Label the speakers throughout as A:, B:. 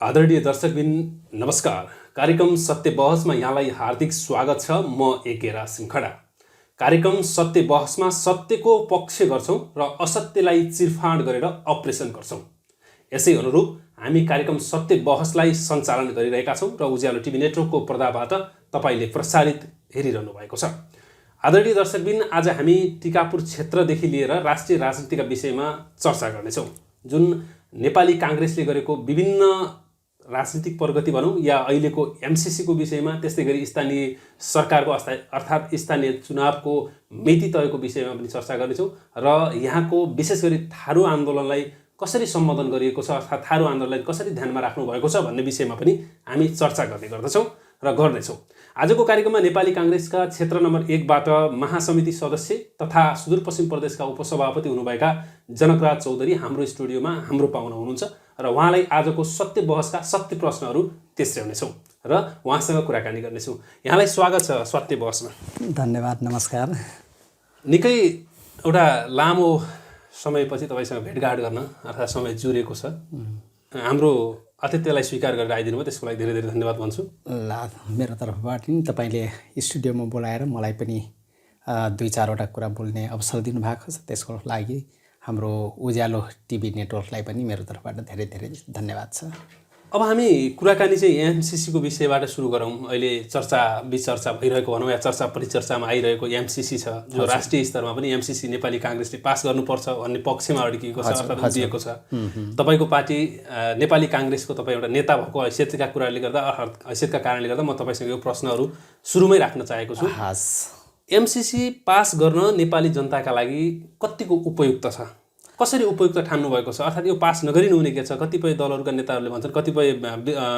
A: आदरणीय दर्शकबिन नमस्कार। कार्यक्रम सत्य बहसमा यहाँलाई हार्दिक स्वागत छ। म एकेरा सिंखडा। कार्यक्रम सत्य बहसमा सत्यको पक्ष गर्छौं र असत्यलाई चिरफाड गरेर अपरेसन गर्छौं। यसै अनुरूप हामी कार्यक्रम सत्य बहसलाई सञ्चालन गरिरहेका छौं र उज्यालो टिभी नेटवर्कको पर्दाबाट तपाईले प्रसारित हेरिरहनु भएको छ। आदरणीय दर्शकबिन, आज हामी टिकापुर क्षेत्रदेखि लिएर राष्ट्रिय राजनीतिका विषयमा चर्चा गर्नेछौं। जुन नेपाली कांग्रेसले गरेको विभिन्न राजनीतिक प्रगति भनौं या अहिलेको एमसीसी को विषयमा, त्यस्तै गरी स्थानीय सरकारको अर्थात् स्थानीय चुनावको मिति तयको विषयमा पनि चर्चा गर्नेछौं र यहाँको विशेष गरी थारू आन्दोलनलाई कसरी सम्बोधन गरिएको छ अर्थात् थारू आन्दोलनलाई कसरी ध्यानमा राख्नु भएको छ भन्ने विषयमा पनि हामी चर्चा गर्ने गर्दछौं र गर्नेछौं। आजको कार्यक्रममा नेपाली कांग्रेसका क्षेत्र नम्बर 1 बाट महासमिति सदस्य तथा सुदूरपश्चिम प्रदेशका उपसभापति हुनुभएका जनकराज चौधरी हाम्रो स्टुडियोमा हाम्रो पाहुना हुनुहुन्छ र उहाँलाई आजको सत्य बहसका सत्य प्रश्नहरू तेर्स्याउनेछौँ र उहाँसँग कुराकानी गर्नेछौँ। यहाँलाई स्वागत छ सत्य बहसमा।
B: धन्यवाद, नमस्कार।
A: निकै एउटा लामो समयपछि तपाईसँग भेटघाट गर्न अर्थात् समय जुरेको छ। हाम्रो अतिथिलाई स्वीकार गरेर आइदिनु भयो, त्यसको लागि धेरै धेरै धन्यवाद भन्छु।
B: ल, मेरो तर्फबाट नि तपाईले स्टुडियोमा बोलाएर मलाई पनि 2-4 वटा कुरा बोल्ने अवसर दिनुभएको छ, त्यसको लागि हाम्रो उज्यालो टिभी नेटवर्कलाई पनि मेरो तर्फबाट धेरै धेरै धन्यवाद छ।
A: अब हामी कुराकानी चाहिँ एमसीसी को विषयबाट सुरु गरौँ। अहिले चर्चा विचर्चा भइरहेको भनौँ या चर्चा परिचर्चामा आइरहेको एमसीसी छ, जो राष्ट्रिय स्तरमा पनि एमसीसी नेपाली कांग्रेसले पास गर्नुपर्छ भन्ने पक्षमा अड्किएको छ, अर्थात् उभिएको छ। तपाईको पार्टी नेपाली कांग्रेसको तपाईँ एउटा नेता भएको हैसियतका कुराले गर्दा अर्थात् हैसियतका कारणले गर्दा म तपाईसँग यो प्रश्नहरू सुरुमै राख्न चाहेको छु। एमसीसी पास गर्न नेपाली जनताका लागि कतिको उपयुक्त छ, कसरी उपयुक्त ठान्नु भएको छ? अर्थात् यो पास नगरिनु हुने के छ? कतिपय दलहरूका नेताहरूले भन्छन्, कतिपय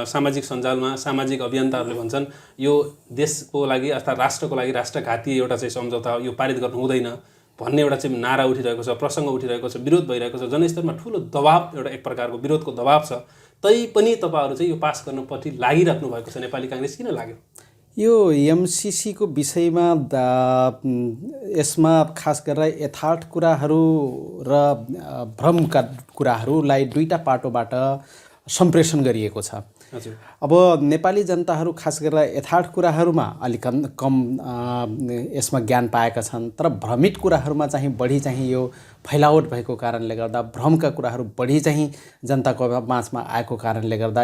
A: सामाजिक सञ्जालमा सामाजिक अभियन्ताहरूले भन्छन् यो देशको लागि अर्थात् राष्ट्रको लागि राष्ट्रघाती एउटा चाहिँ सम्झौता यो पारित गर्नु हुँदैन भन्ने एउटा चाहिँ नारा उठिरहेको छ, प्रसङ्ग उठिरहेको छ, विरोध भइरहेको छ। जनस्तरमा ठुलो दबाव, एउटा एक प्रकारको विरोधको दबाव छ। तैपनि तपाईहरु चाहिँ यो पास गर्नपट्टि लागिराख्नु भएको छ। नेपाली कांग्रेस किन लाग्यो?
B: यो एमसीसी को विषयमा यसमा खास गरेर यथार्थ कुराहरू र भ्रमका कुराहरूलाई दुईटा पाटोबाट सम्प्रेषण गरिएको छ। अब नेपाली जनताहरू खास गरेर यथार्थ कुराहरूमा अलिक कम यसमा ज्ञान पाएका छन्, तर भ्रमित कुराहरूमा चाहिँ बढी चाहिँ यो फैलावट भएको कारणले गर्दा, भ्रमका कुराहरू बढी चाहिँ जनताको माझमा आएको कारणले गर्दा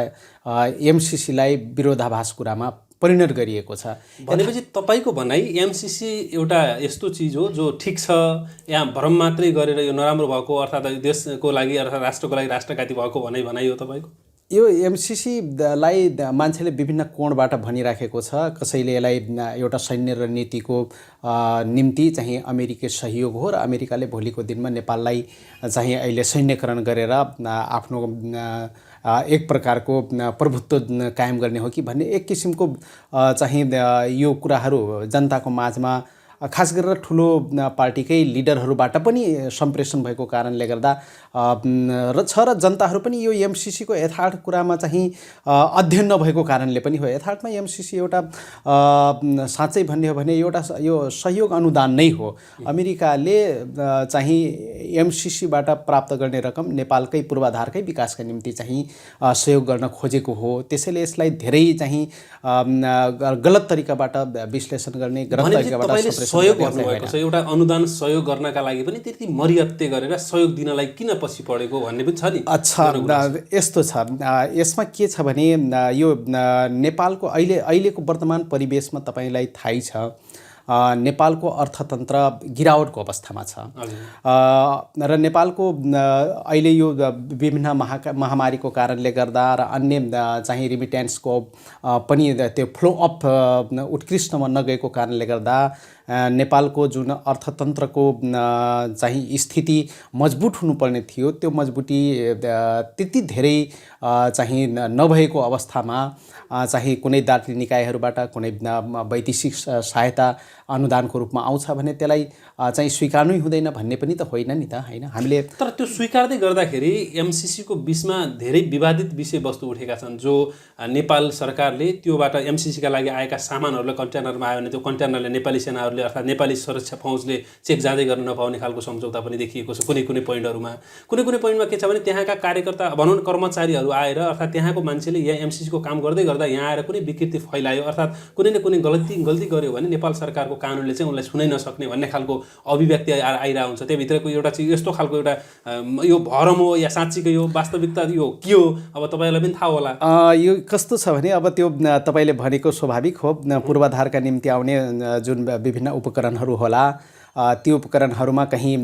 B: एमसीसीलाई विरोधाभास कुरामा परिणत गरिएको छ।
A: भनेपछि तपाईको भनाइ एमसीसी एउटा यस्तो चिज हो जो ठीक छ या भ्रम मात्रै गरेर यो नराम्रो भएको अर्थात् देशको लागि अर्थात् राष्ट्रको लागि राष्ट्रघाती भएको भनाइ हो तपाईको?
B: यो एमसीसीलाई मान्छेले विभिन्न कोणबाट भनिराखेको छ। कसैले यसलाई एउटा सैन्य रणनीतिको निम्ति चाहिँ अमेरिकी सहयोग हो र अमेरिकाले भोलिको दिनमा नेपाललाई चाहिँ अहिले सैन्यकरण गरेर आफ्नो एक प्रकारको प्रभुत्व कायम गर्ने हो कि भन्ने एक किसिमको चाहिँ यो कुराहरू जनताको माझमा खास गरेर ठुलो पार्टीकै लिडरहरूबाट पनि सम्प्रेषण भएको कारणले गर्दा र जनताहरू पनि यो एमसीसी को यथार्थ कुरामा चाहिँ अध्ययन नभएको कारणले पनि हो। यथार्थमा एमसीसी एउटा साँच्चै भन्ने हो भने एउटा यो सहयोग अनुदान नै हो। अमेरिकाले चाहिँ एमसीसीबाट प्राप्त गर्ने रकम नेपालकै पूर्वाधारकै विकासका निम्ति चाहिँ सहयोग गर्न खोजेको हो। त्यसैले यसलाई धेरै चाहिँ गलत तरिकाबाट विश्लेषण गर्ने, गलत तरिकाबाट
A: सहयोग गर्नुभएको छ। एउटा अनुदान सहयोग गर्नका लागि पनि त्यति मर्यादा गरेर सहयोग दिनलाई किन पछि परेको भन्ने पनि छ नि।
B: अच्छा, यस्तो छ। यसमा के छ भने यो नेपालको अहिलेको वर्तमान परिवेशमा तपाईलाई थाहै छ नेपालको अर्थतन्त्र गिरावटको अवस्थामा छ र नेपालको अहिले यो विभिन्न महामारीको कारणले गर्दा र अन्य चाहिँ रिमिटेन्सको पनि त्यो फ्लो अफ उत्कृष्टमा नगएको कारणले गर्दा नेपालको जुन अर्थतन्त्रको चाहिँ स्थिति मजबुत हुनुपर्ने थियो त्यो मजबुती त्यति धेरै चाहिँ नभएको अवस्थामा चाहिँ कुनै दार्जिलिङ निकायहरूबाट कुनै वैदेशिक सहायता अनुदानको रूपमा आउँछ भने त्यसलाई चाहिँ स्वीकार्नै हुँदैन भन्ने पनि त होइन नि त, हैन? हामीले
A: तर त्यो स्वीकार्दै गर्दाखेरि एमसीसी को बीचमा धेरै विवादित विषयवस्तु उठेका छन्, जो नेपाल सरकारले त्योबाट एमसीसी का लागि आएका सामानहरूलाई कन्टेनरमा आयो भने त्यो कन्टेनरले नेपाली सेनाहरूले हिसाबले अर्थात् नेपाली सुरक्षा फौजले चेक जाँदै गर्न नपाउने खालको सम्झौता पनि देखिएको छ कुनै कुनै पोइन्टहरूमा। कुनै कुनै पोइन्टमा के छ भने त्यहाँका कार्यकर्ता भनौँ न कर्मचारीहरू आएर अर्थात् त्यहाँको मान्छेले यहाँ एमसिसीको काम गर्दै गर्दा यहाँ आएर कुनै विकृति फैलायो अर्थात् कुनै न कुनै गल्ती गर्यो भने नेपाल सरकारको कानुनले चाहिँ उनलाई सुनै नसक्ने भन्ने खालको अभिव्यक्ति आइरहेको हुन्छ। त्यहाँभित्रको एउटा चाहिँ यस्तो खालको एउटा यो भरम हो या साँच्चीकै यो वास्तविकता यो के हो अब तपाईँलाई पनि थाहा होला।
B: यो कस्तो छ भने अब त्यो तपाईँले भनेको स्वाभाविक हो। पूर्वाधारका निम्ति आउने जुन विभिन्न उपकरणहरू होला त्यो उपकरणहरूमा कहीँ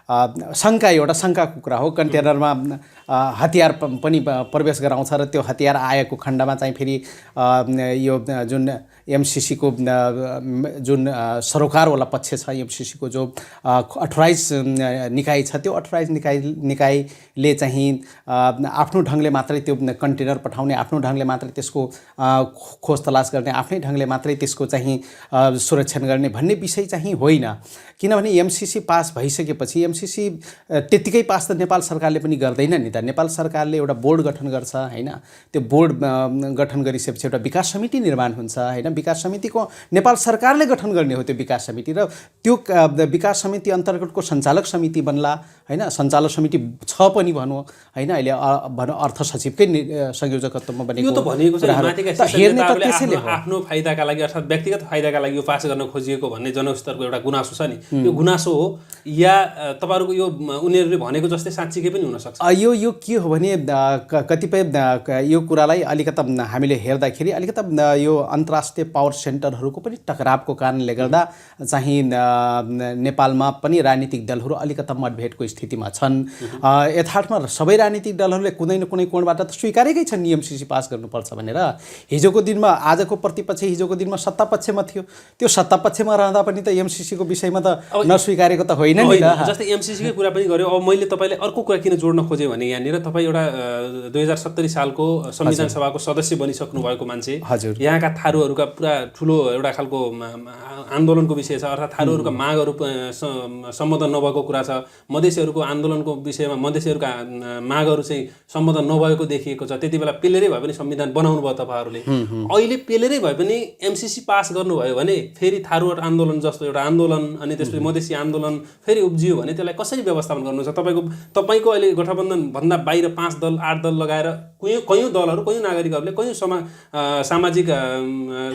B: एउटा शङ्काको कुरा हो। कन्टेनरमा हतियार पनि प्रवेश गराउँछ र त्यो हतियार आएको खण्डमा चाहिँ फेरि यो जुन एमसिसीको जुन सरोकारवाला पक्ष छ, एमसिसीको जो अथोराइज निकाय छ, त्यो अथोराइज निकायले चाहिँ आफ्नो ढङ्गले मात्रै त्यो कन्टेनर पठाउने, आफ्नो ढङ्गले मात्रै त्यसको खोज तलास गर्ने, आफ्नै ढङ्गले मात्रै त्यसको चाहिँ सुरक्षण गर्ने भन्ने विषय चाहिँ होइन। किनभने एमसिसी पास भइसकेपछि एमसिसी त्यत्तिकै पास त नेपाल सरकारले पनि गर्दैन नि त। नेपाल सरकारले एउटा बोर्ड गठन गर्छ हैन, त्यो बोर्ड गठन गरिसकेपछि एउटा विकास समिति निर्माण हुन्छ हैन। विकास समितिको नेपाल सरकारले गठन गर्ने हो त्यो विकास समिति, र त्यो विकास समिति अन्तर्गतको सञ्चालक समिति बन्ला हैन। सञ्चालक समिति छ पनि भनौँ हैन, अहिले भनौँ अर्थ सचिवकै संयोजकत्वमा बनेको।
A: यो त भनेको चाहिँ माथिका नेताहरूले आफ्नो फाइदाका लागि अर्थात् व्यक्तिगत फाइदाका लागि यो पास गर्न खोजिएको भन्ने जनस्तरको एउटा गुनासो छ नि, यो गुनासो हो या तपाईँहरूको यो उनीहरूले भनेको जस्तै साँच्चीकै पनि हुनसक्छ?
B: यो के हो भने कतिपय यो कुरालाई अलिकता हामीले हेर्दाखेरि अलिकता यो अन्तर्राष्ट्रिय पावर सेन्टरहरूको पनि टकरावको कारणले गर्दा चाहिँ नेपालमा पनि राजनीतिक दलहरू अलिकता मतभेदको स्थितिमा छन्। यथार्थमा सबै राजनीतिक दलहरूले कुनै न कुनै कोणबाट त स्वीकारेकै छन् एमसिसी पास गर्नुपर्छ भनेर। हिजोको दिनमा आजको प्रतिपक्ष हिजोको दिनमा सत्तापक्षमा थियो, त्यो सत्तापक्षमा रहँदा पनि त एमसिसीको विषयमा त नस्वीकारेको त होइन नि त।
A: जस्तै एमसिसीकै कुरा पनि गर्यो। अब मैले तपाईँलाई अर्को कुरा किन जोड्न खोजेँ भने यहाँनिर तपाईँ एउटा 2070 सालको संविधान सभाको सदस्य बनिसक्नु भएको मान्छे,
B: हजुर,
A: यहाँका थारूहरूका पुरा ठुलो एउटा खालको आन्दोलनको विषय छ अर्थात् थारूहरूका मागहरू सम्बोधन नभएको कुरा छ। मधेसीहरूको आन्दोलनको विषयमा मधेसीहरूका मागहरू चाहिँ सम्बोधन नभएको देखिएको छ। त्यति बेला पेलेरै भए पनि संविधान बनाउनु भयो तपाईँहरूले। अहिले पेलेरै भए पनि एमसिसी पास गर्नुभयो भने फेरि थारूहरू आन्दोलन जस्तो एउटा आन्दोलन अनि त्यसपछि मधेसी आन्दोलन फेरि उब्जियो भने त्यसलाई कसरी व्यवस्थापन गर्नुहुन्छ? तपाईँको अहिले गठबन्धन भन्दा बाहिर 5 दल 8 दल लगाएर कयौँ दलहरू कयौँ नागरिकहरूले कयौँ सामाजिक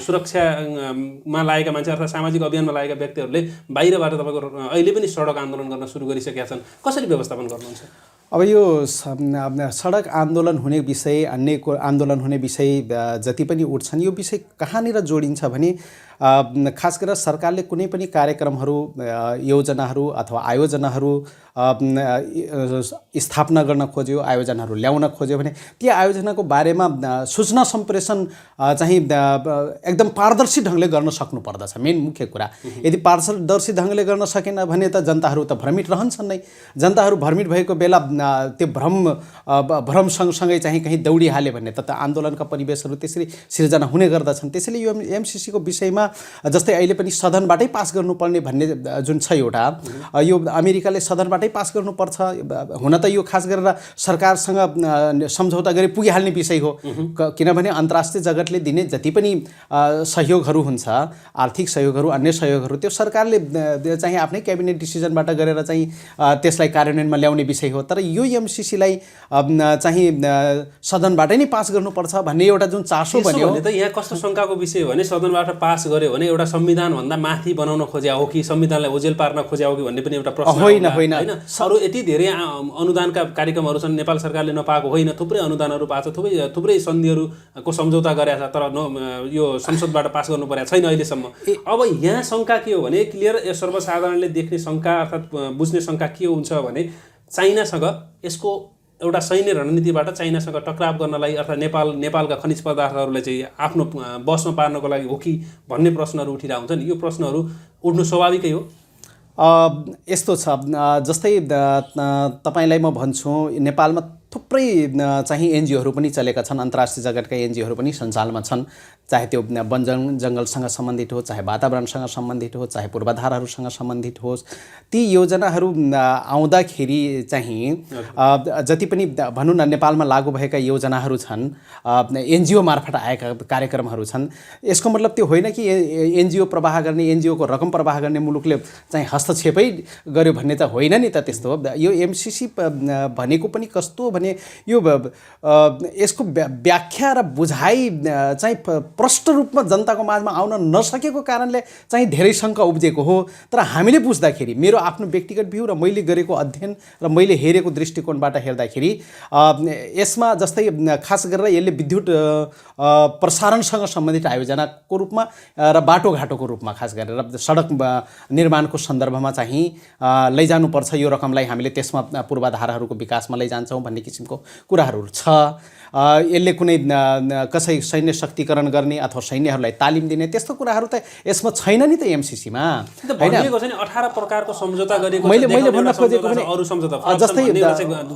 A: सुरक्षामा लागेका मान्छे अर्थात् सामाजिक अभियानमा लागेका व्यक्तिहरूले बाहिरबाट तपाईँको अहिले पनि सडक आन्दोलन गर्न सुरु गरिसकेका छन्। कसरी व्यवस्थापन गर्नुहुन्छ?
B: अब यो सडक आन्दोलन हुने विषय, अन्य आन्दोलन हुने विषय जति पनि उठ्छन्, यो विषय कहाँनिर जोडिन्छ भने खास गरेर सरकारले कुनै पनि कार्यक्रमहरू, योजनाहरू अथवा आयोजनाहरू स्थापना गर्न खोज्यो, आयोजनाहरू ल्याउन खोज्यो भने ती आयोजनाको बारेमा सूचना सम्प्रेषण चाहिँ एकदम पारदर्शी ढङ्गले गर्न सक्नु पर्दछ। मेन मुख्य कुरा, यदि पारदर्शी ढङ्गले गर्न सकेन भने त जनताहरू त भ्रमित रहन्छन् नै। जनताहरू भ्रमित भएको बेला त्यो भ्रम सँगसँगै चाहिँ कहीँ दौडिहाल्यो भने त आन्दोलनका परिवेशहरू त्यसरी सिर्जना हुने गर्दछन्। त्यसैले यो एमसिसीको विषयमा जस्तै अहिले पनि सदनबाटै पास गर्नुपर्ने भन्ने जुन छ एउटा, यो अमेरिकाले सदनबाटै पास गर्नुपर्छ। हुन त यो खास गरेर सरकारसँग सम्झौता गरी पुगिहाल्ने विषय हो, किनभने अन्तर्राष्ट्रिय जगतले दिने जति पनि सहयोगहरू हुन्छ, आर्थिक सहयोगहरू, अन्य सहयोगहरू, त्यो सरकारले चाहिँ आफ्नै क्याबिनेट डिसिजनबाट गरेर चाहिँ त्यसलाई कार्यान्वयनमा ल्याउने विषय हो। तर यो एमसिसीलाई चाहिँ सदनबाटै नै पास गर्नुपर्छ भन्ने एउटा जुन चासो बन्यो
A: भने त यहाँ कस्तो शङ्काको विषय हो भने सदनबाट पास गर्यो भने एउटा संविधानभन्दा माथि बनाउन खोज्या हो कि संविधानलाई ओझेल पार्न खोज्या हो कि भन्ने पनि एउटा प्रश्न
B: होइन।
A: अरू यति धेरै अनुदानका कार्यक्रमहरू छन् नेपाल सरकारले नपाएको होइन, थुप्रै अनुदानहरू पाएको छ, थुप्रै सन्धिहरूको सम्झौता गरेका छ, तर यो संसदबाट पास गर्नु परेको छैन अहिलेसम्म। अब यहाँ शङ्का के हो भने क्लियर सर्वसाधारणले देख्ने शङ्का अर्थात् बुझ्ने शङ्का के हुन्छ भने चाइनासँग यसको एउटा सैन्य रणनीतिबाट चाइनासँग टक्राव गर्नलाई अर्थात् नेपालका खनिज पदार्थहरूलाई चाहिँ आफ्नो बसमा पार्नको लागि हो कि भन्ने प्रश्नहरू उठिरहेको हुन्छ नि। यो प्रश्नहरू उठ्नु स्वाभाविकै हो।
B: यस्तो छ, जस्तै तपाईँलाई म भन्छु नेपालमा थुप्रै चाहिँ एनजिओहरू पनि चलेका छन्, अन्तर्राष्ट्रिय जगतका एनजिओहरू पनि सञ्चालनमा छन्, चाहे त्यो वन जङ्गलसँग सम्बन्धित होस्, चाहे वातावरणसँग सम्बन्धित होस्, चाहे पूर्वाधारहरूसँग सम्बन्धित होस्। ती योजनाहरू आउँदाखेरि चाहिँ जति पनि भनौँ न नेपालमा लागू भएका योजनाहरू छन्, एनजिओ मार्फत आएका कार्यक्रमहरू छन्, यसको मतलब त्यो होइन कि एनजिओ प्रवाह गर्ने, एनजिओको रकम प्रवाह गर्ने मुलुकले चाहिँ हस्तक्षेपै गर्यो भन्ने त होइन नि त। त्यस्तो यो एमसिसी भनेको पनि कस्तो भने यो यसको व्याख्या र बुझाइ चाहिँ प्रष्ट रूपमा जनताको माझमा आउन नसकेको कारणले चाहिँ धेरै शङ्का उब्जेको हो। तर हामीले बुझ्दाखेरि, मेरो आफ्नो व्यक्तिगत भ्यू र मैले गरेको अध्ययन र मैले हेरेको दृष्टिकोणबाट हेर्दाखेरि यसमा जस्तै खास गरेर यसले विद्युत प्रसारणसँग सम्बन्धित आयोजनाको रूपमा र बाटोघाटोको रूपमा खास गरेर सडक निर्माणको सन्दर्भमा चाहिँ लैजानुपर्छ, यो रकमलाई हामीले त्यसमा पूर्वाधारहरूको विकासमा लैजान्छौँ भन्ने किसिमको कुराहरू छ। यसले कुनै कसै सैन्य शक्तिकरण गर्ने अथवा सैन्यहरूलाई तालिम दिने त्यस्तो कुराहरू त यसमा छैन नि त एमसिसीमा,
A: हैन? 18 प्रकारको सम्झौता गरेको
B: मैले भन्न खोजेको पनि
A: अरु सम्झौता
B: जस्तै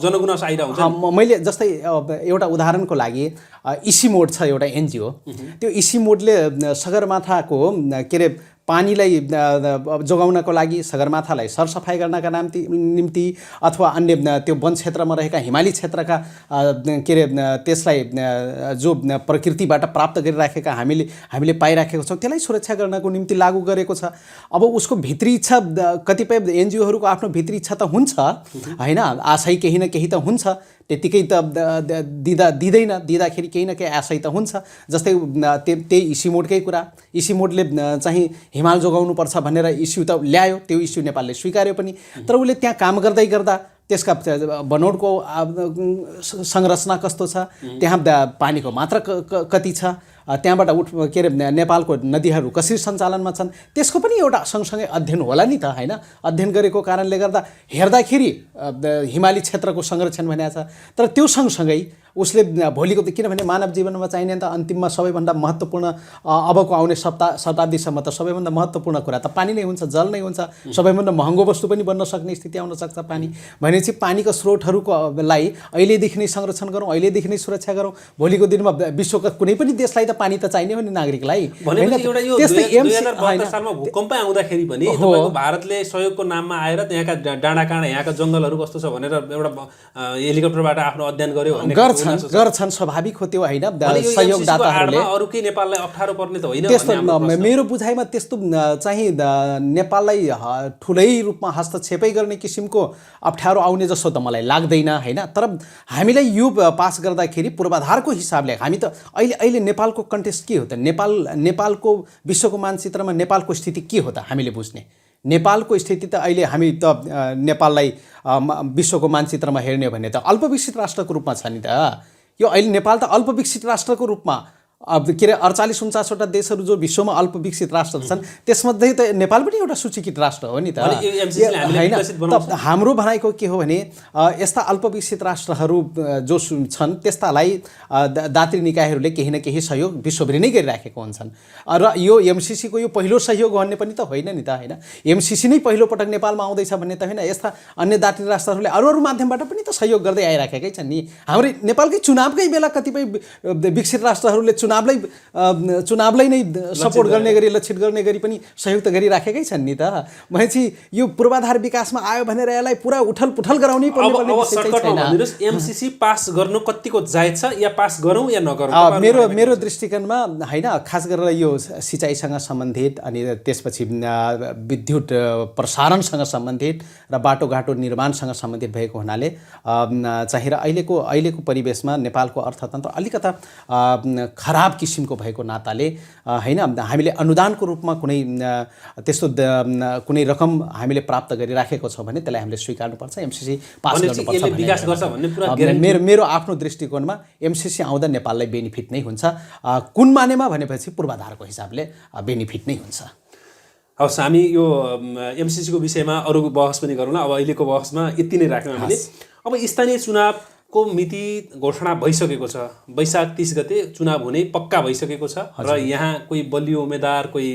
A: जनगुनासो आइरहन्छ।
B: मैले जस्तै एउटा उदाहरणको लागि इसी मोड छ एउटा एनजिओ, त्यो इसी मोडले सगरमाथाको के अरे पानीलाई जोगाउनको लागि, सगरमाथालाई सरसफाइ गर्नका निम्ति अथवा अन्य त्यो वन क्षेत्रमा रहेका हिमाली क्षेत्रका के अरे त्यसलाई जो प्रकृतिबाट प्राप्त गरिराखेका हामीले पाइराखेको छौँ त्यसलाई सुरक्षा गर्नको निम्ति लागू गरेको छ। अब उसको भित्री इच्छा, कतिपय एनजिओहरूको आफ्नो भित्री इच्छा त हुन्छ होइन, आशय केही न केही त हुन्छ, त्यतिकै त दिँदाखेरि केही न केही आशय त हुन्छ। जस्तै त्यही इसी मोडकै कुरा, इसी मोडले चाहिँ हिमाल जोगाउनुपर्छ भनेर इस्यु त ल्यायो, त्यो इस्यु नेपालले स्वीकार्यो पनि। तर उसले त्यहाँ काम गर्दै गर्दा त्यसका बनोटको संरचना कस्तो छ, त्यहाँ पानीको मात्रा कति छ, त्यहाँबाट के अरे नेपालको नदीहरू कसरी सञ्चालनमा छन्, त्यसको पनि एउटा सँगसँगै अध्ययन होला नि त, होइन? अध्ययन गरेको कारणले गर्दा हेर्दाखेरि हिमाली क्षेत्रको संरक्षण भनेको छ, तर त्यो सँगसँगै उसले भोलिको, किनभने मानव जीवनमा चाहिने त अन्तिममा सबैभन्दा महत्त्वपूर्ण अबको आउने शताब्दीसम्म त सबैभन्दा महत्त्वपूर्ण कुरा त पानी नै हुन्छ, जल नै हुन्छ। सबैभन्दा महँगो वस्तु पनि बन्न सक्ने स्थिति आउन सक्छ पानी भनेपछि पानीको स्रोतहरूलाई अहिलेदेखि नै संरक्षण गरौँ, अहिलेदेखि नै सुरक्षा गरौँ। भोलिको दिनमा विश्वका कुनै पनि देशलाई त पानी त चाहिने हो नि नागरिकलाई।
A: त्यस्तै 2072 सालमा भूकम्प आउँदाखेरि पनि तपाईको भारतले सहयोगको नाममा आएर त्यहाँका डाँडाकाँडा, यहाँका जङ्गलहरू कस्तो छ भनेर एउटा हेलिकप्टरबाट आफ्नो अध्ययन गर्यो भन्ने
B: गर्छन्, स्वाभाविक हो त्यो, होइन? सहयोगदाताहरूले
A: अरु के नेपाललाई अप्ठ्यारो पर्ने त होइन।
B: त्यस्तो मेरो बुझाइमा त्यस्तो चाहिँ नेपाललाई ठुलै रूपमा हस्तक्षेपै गर्ने किसिमको अप्ठ्यारो आउने जस्तो त मलाई लाग्दैन, होइन? तर हामीलाई यो पास गर्दाखेरि पूर्वाधारको हिसाबले हामी त अहिले नेपालको कन्टेक्स्ट के हो त, नेपालको विश्वको मानचित्रमा नेपालको स्थिति के हो त हामीले बुझ्ने। नेपालको स्थिति त अहिले हामी त नेपाललाई विश्वको मानचित्रमा हेर्ने हो भने त अल्पविकसित राष्ट्रको रूपमा छ नि त। यो अहिले नेपाल त अल्पविकसित राष्ट्रको रूपमा, अब के अरे 48-49वटा देशहरू जो विश्वमा अल्पविकसित राष्ट्र छन् त्यसमध्ये त नेपाल पनि एउटा सूचीकृत राष्ट्र हो नि त, होइन? हाम्रो भनाइको के हो भने यस्ता अल्पविकसित राष्ट्रहरू जो छन् त्यस्तालाई दात्री निकायहरूले केही न केही सहयोग विश्वभरि नै गरिराखेको हुन्छन्। र यो एमसिसीको यो पहिलो सहयोग भन्ने पनि त होइन नि त, होइन? एमसिसी नै पहिलो पटक नेपालमा आउँदैछ भन्ने त होइन, यस्ता अन्य दात्री राष्ट्रहरूले अरू माध्यमबाट पनि त सहयोग गर्दै आइराखेकै छन् नि। हाम्रो नेपालकै चुनावकै बेला कतिपय विकसित राष्ट्रहरूले चुनावलाई नै सपोर्ट गर्ने गरी, लक्षित गर्ने गरी पनि सहयोग त गरिराखेकै छन् नि त। भनेपछि यो पूर्वाधार विकासमा आयो भनेर यसलाई पुरा उठल पुठल गराउनै पर्ने
A: छैन। एमसिसी पास गर्नु कतिको जायज छ, या पास गरौँ या नगरौँ?
B: मेरो दृष्टिकोणमा, होइन, खास गरेर यो सिँचाइसँग सम्बन्धित अनि त्यसपछि विद्युत प्रसारणसँग सम्बन्धित र बाटोघाटो निर्माणसँग सम्बन्धित भएको हुनाले चाहिँ र अहिलेको परिवेशमा नेपालको अर्थतन्त्र अलिकता खराब किसिमको भएको नाताले, होइन, हामीले अनुदानको रूपमा कुनै त्यस्तो कुनै रकम हामीले प्राप्त गरिराखेको छौँ भने त्यसलाई हामीले स्वीकार्नुपर्छ, एमसिसी पास गर्नुपर्छ भन्ने मेरो आफ्नो दृष्टिकोणमा एमसिसी आउँदा नेपाललाई बेनिफिट नै हुन्छ। कुन मानेमा भनेपछि पूर्वाधारको हिसाबले बेनिफिट नै हुन्छ।
A: हवस्, हामी यो एमसिसीको विषयमा अरू बहस पनि गरौँला। अब अहिलेको बहसमा यति नै राख्यौँ हामीले। अब स्थानीय चुनाव को मिति घोषणा भइसकेको छ। वैशाख 30 गते चुनाव हुने पक्का भइसकेको छ र यहाँ कोही बलियो उम्मेदवार, कोही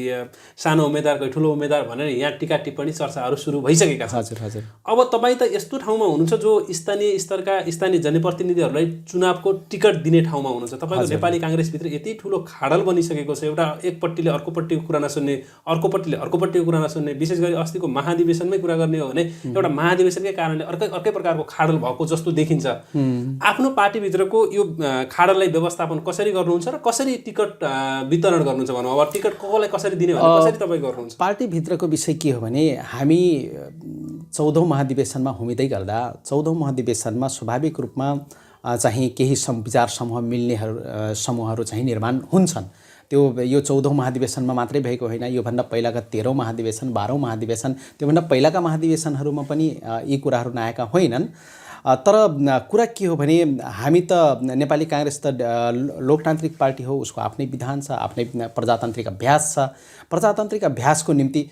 A: सानो उम्मेदवार, कोही ठुलो उम्मेदवार भनेर यहाँ टिका टिप्पणी चर्चाहरू सुरु भइसकेका छन्।
B: हजुर हजुर।
A: अब तपाईँ त यस्तो ठाउँमा हुनुहुन्छ जो स्थानीय स्तरका स्थानीय जनप्रतिनिधिहरूलाई चुनावको टिकट दिने ठाउँमा हुनुहुन्छ। तपाईँको नेपाली काङ्ग्रेसभित्र यति ठुलो खाडल बनिसकेको छ, एउटा एकपट्टिले अर्कोपट्टिको कुरा नसुन्ने, अर्कोपट्टिले अर्कोपट्टिको कुरा नसुन्ने। विशेष गरी अस्तिको महाधिवेशनमै कुरा गर्ने हो भने एउटा महाधिवेशनकै कारणले अर्कै प्रकारको खाडल भएको जस्तो देखिन्छ। आफ्नो पार्टीभित्रको यो खाडललाई व्यवस्थापन कसरी गर्नुहुन्छ र कसरी टिकट वितरण गर्नुहुन्छ भनौँ। अब टिकट कसलाई कसरी दिने भने कसरी तपाईँ गर्नुहुन्छ?
B: पार्टीभित्रको विषय के हो भने हामी 14औं महाधिवेशनमा हुमिँदै गर्दा 14औं महाधिवेशनमा स्वाभाविक रूपमा चाहिँ केही विचार समूह मिल्नेहरू समूहहरू चाहिँ निर्माण हुन्छन्। त्यो यो 14औं महाधिवेशनमा मात्रै भएको होइन, योभन्दा पहिलाका 13औं महाधिवेशन, 12औं महाधिवेशन, त्योभन्दा पहिलाका महाधिवेशनहरूमा पनि यी कुराहरू नआएका होइनन्। तर कुरा के हो भने हामी त नेपाली काङ्ग्रेस त लोकतान्त्रिक पार्टी हो, उसको आफ्नै विधान छ, आफ्नै प्रजातान्त्रिक अभ्यास छ। प्रजातान्त्रिक अभ्यासको निम्ति